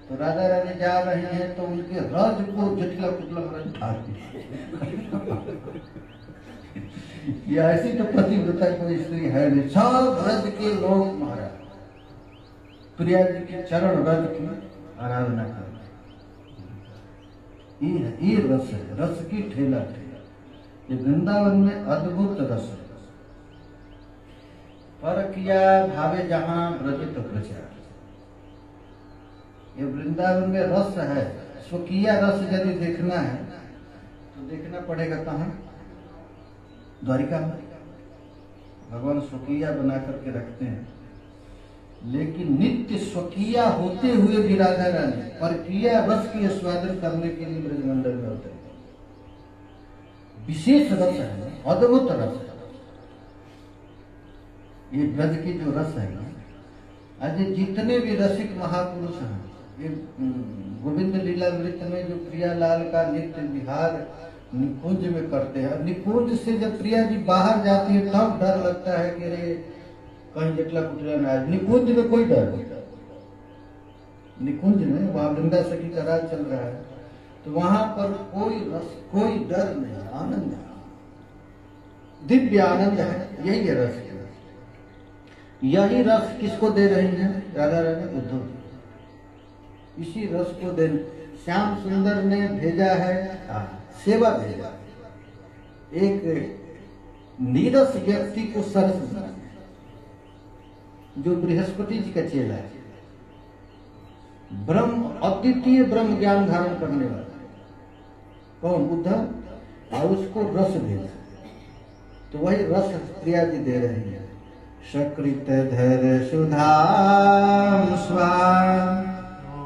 A: तो राधा रानी जा रही हैं तो उनके रज को जटिला कुटला रज ठाती ये ऐसी तो पतिव्रता कोई स्त्री है नहीं। सब रज के लोग महाराज प्रिया जी के चरण रज की आराधना कर, ये रस है, रस की ठेला ठेला। ये वृंदावन में अद्भुत रस है। पर किया भावे जहां ब्रजित प्रचार, ये वृंदावन में रस है। स्वकीय रस यदि देखना है तो देखना पड़ेगा कहाँ, द्वारिका में भगवान स्वकीय बना करके रखते हैं। लेकिन नित्य स्वकीय होते हुए भी राधा रानी परकीय रस की आस्वादन करने के लिए ब्रजमंडल में होते हैं। विशेष रस है, अद्भुत रस है ये ब्रज की जो रस है ना। आज जितने भी रसिक महापुरुष हैं, ये गोविंद लीला नृत्य में जो प्रियालाल का नृत्य विहार निकुंज में करते हैं, निकुंज से जब प्रिया जी बाहर जाती है तब डर लगता है कि अरे कहीं जटला कुटला ना आए। निकुंज में कोई डर नहीं, निकुंज में, वहां वृंदा सखी का राज चल रहा है, तो वहां पर कोई रस, कोई डर नहीं, आनंद है, दिव्य आनंद है। यही है रस। यही रस किसको दे रही है राधा रानी? उद्धव जी। इसी रस को दे श्याम सुंदर ने भेजा है, सेवा भेजा, एक नीरस व्यक्ति को सरस बनाने, जो बृहस्पति जी का चेला है, ब्रह्म अद्वितीय ब्रह्म ज्ञान धारण करने वाला। कौन? उद्धव। और उसको रस भेजा, तो वही रस प्रिया जी दे रहे हैं। सकृत धर सुधाम स्वाम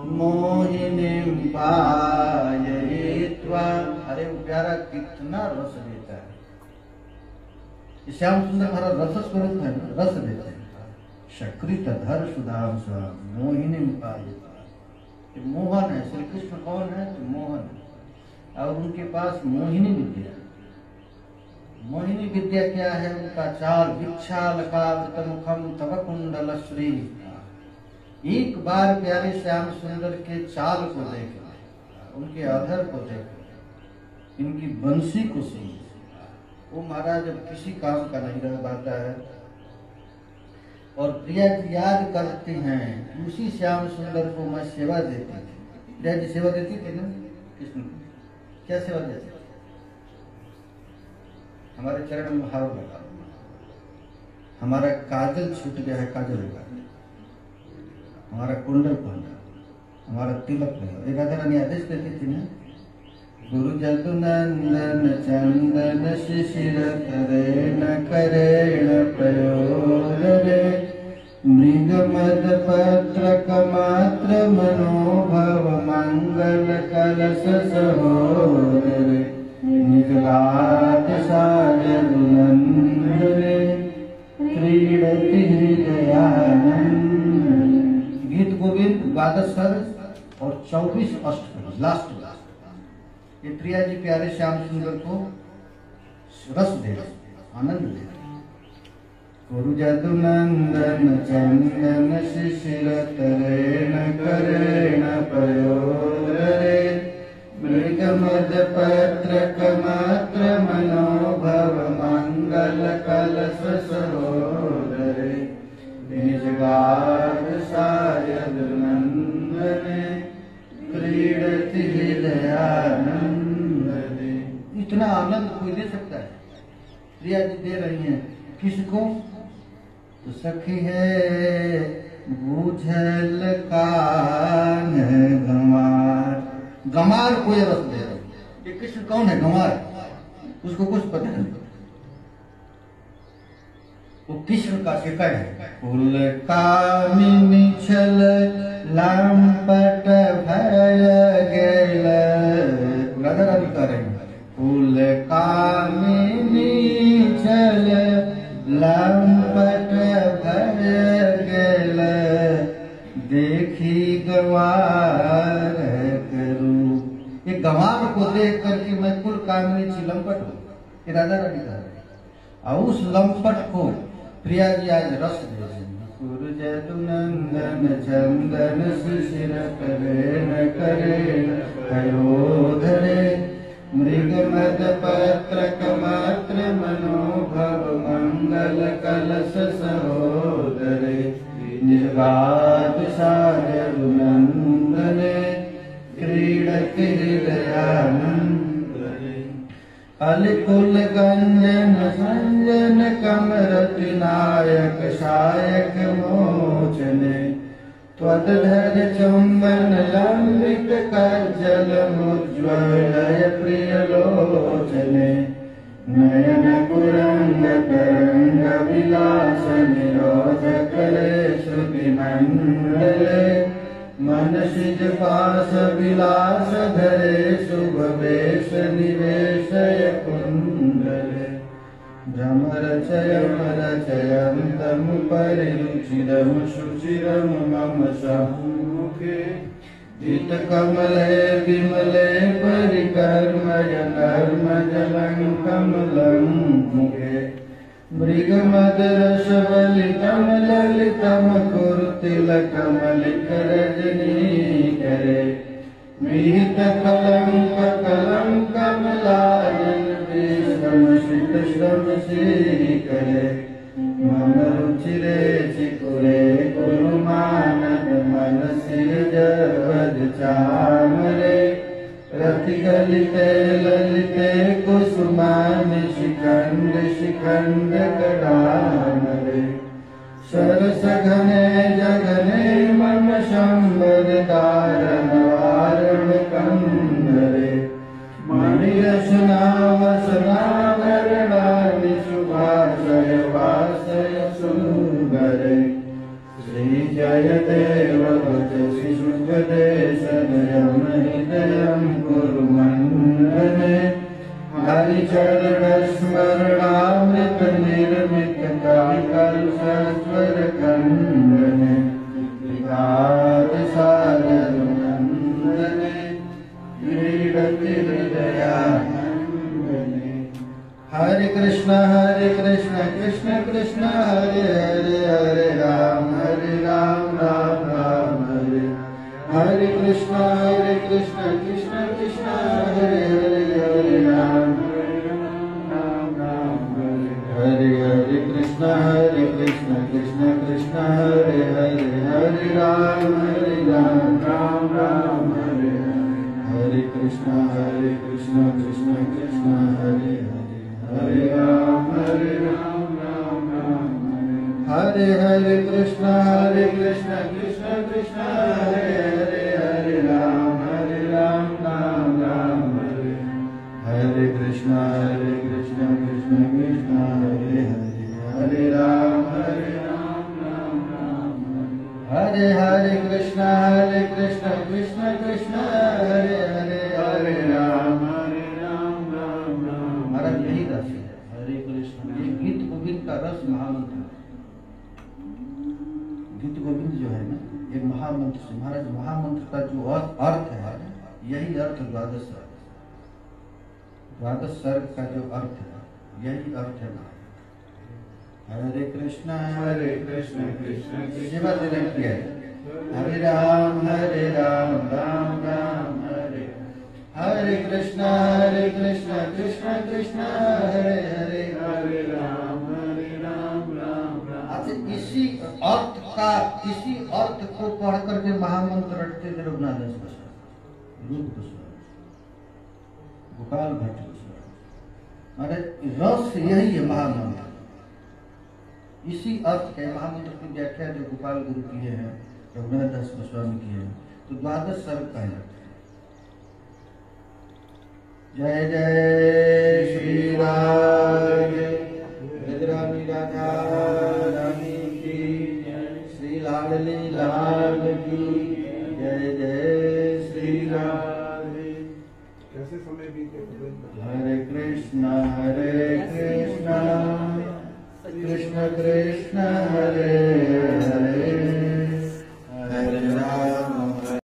A: मोहिनीं पाययित्वा। अरे वो प्यारा कितना रस देता है। श्याम सुंदर हमारा रस स्वरूप है ना, रस देते हैं। सकृत धर सुधाम स्वाम मोहिनीं पाययित्वा। मोहन है, श्री कृष्ण कौन है? तो मोहन है, और उनके पास मोहिनी विद्या। मोहिनी विद्या क्या है? उनका चाल विच्छालकावृतमुखम तव कुंडल श्री। एक बार प्यारे श्याम सुंदर के चाल को देखे, उनके अधर को देखे, इनकी बंसी को सुन। वो महाराज जब किसी काम का नहीं रह पाता है और प्रिया जी याद करती हैं, उसी श्याम सुंदर को मैं सेवा देती थी। प्रिया जी सेवा देती थी ना कृष्ण को। क्या सेवा देती? हमारे चरण में हार लगा, हमारा काजल छूट गया है, काजल लगा, हमारा कुंडल पहना, हमारा तिलक लगा। एक राधा रानी आदेश देती थी ना, गुरु जदु नंदन चंदन शिशिर तरेण करेण प्रयोग रे मृग मद पत्रक मात्र मनोभव मंगल कलश सहोदरे निजगात साजनुनंदने क्रीडति हृदयानंद। गीत गोविंद 12 सर्ग और 24 अष्टपदी, लास्ट। ये प्रिया जी प्यारे श्याम सुंदर को रस दे, आनंद दे। गुरु जदु नंदन चंदन शिशिर तरेण करेण पयोदरे मृग मद पत्रक मात्र मनोभव मंगल कलश सहोदरे निजगाद सायद नंदने क्रीडति हृदयानंदने। इतना आनंद कोई दे सकता है? प्रिया जी दे रही हैं। किसको? तो सखी है बूझल कान गंवार। गंवार को ये रस दे रही। ये कृष्ण कौन है? गंवार। उसको कुछ पता नहीं। वो कृष्ण का शिकार है। कुल कामिनी छल लामपट भय गेल। राधा रानी कह रही है, कुल कामिनी छल लामपट भय गेल देखी गंवार करूं। ये गंवार को देख करके मैं कुल कामिनी छी लंपट हूं। ये राधा रानी कह रही है। और उस लंपट को प्रिया जी आज रस दे रहे हैं। गुरु जदु नंदन चंदन शिशिर करेण करेण पयोधरे मृग मद पत्रक मात्र मनोभव मंगल कलश सहोदरे निजगाद साजनुनंदने क्रीडति हृदयानंदने। अलकुल गंजन संजन कमरति नायक सायक मोचने त्वदधर चुंबन लंबित कज्जल मुज्ज्वलय प्रिय लोचने नयन कुरंग तरंग विलास निरोध करे श्रुति मंडले मन सिज पास विलास धरे शुभ वेश निवेशय कुंडले भ्रमर चयमर चयंतम परिरुचिरम शुचिरम मम सम्मुखे धित कमले विमले परिकर्मय नर्म जलं कमलं मुखे मृगमदरसवलितं ललितं कुरुतिलकमलितरजनीकरे विहितकलङ्ककलङ्कमलायन विश्रमशितश्रमशीकरे मम रुचिरे चिकुरे कुरुमानद मनसि जवद चामरे रतिगलिते ललिते कुसुमान शिखंड शिखंड कडामरे सरस घने जगने मम शंबर दारण वारण कंदरे मणिरसना वसना वरणानि सुभाषय वासय सुंदरे श्री जयदेव भजसि शुभदेशनयं हृदयं कुरु मन्दने हरिचरणस्मरणामृत निर्मित काकल्पस्वर खण्डने विकाससागरनन्दने क्रीडति हृदयानन्दने हरे कृष्ण कृष्ण कृष्ण हरे हरे हरे राम राम राम हरे हरे कृष्ण कृष्ण कृष्ण हरे हरे हरे राम राम हरे हरे कृष्ण कृष्ण कृष्ण हरे हरे हरे राम राम राम हरे हरे कृष्ण कृष्ण कृष्ण हरे हरे हरे राम राम राम हरे हरे कृष्ण कृष्ण कृष्ण हरे हरे हरे राम राम राम हरे हरे कृष्ण कृष्ण कृष्ण हरे हरे हरे राम राम राम हरे हरे कृष्ण कृष्ण कृष्ण हरे हरे हरे राम राम महाराज यही रस है हरे कृष्ण। ये गीत गोविंद का रस महामंत्र। गीत गोविंद जो है ना एक महामंत्र से महाराज महामंत्र का जो अर्थ है यही अर्थ द्वादश सर्ग का जो अर्थ है यही अर्थ है। हरे कृष्ण कृष्ण सेवा देने किया है हरे राम राम राम हरे हरे कृष्ण कृष्ण कृष्ण हरे हरे हरे राम राम। अच्छा इसी अर्थ को पढ़ करके महामंत्र रटते थे रघुनाथ दास गोस्वामी, रूप गोस्वामी, गोपाल भट्ट गोस्वामी। अरे रस यही है महामंत्र। इसी अर्थ के महामंत्र की व्याख्या जो गोपाल गुरु किए हैं रघुनाथ दास गोस्वामी किए हैं तो द्वादश सर्ग का है। जय जय श्री राम रानी राधा रानी की श्री लाडली लाल की जय जय श्री राम।
B: कैसे समय बीते
A: हरे कृष्ण कृष्ण कृष्ण हरे हरे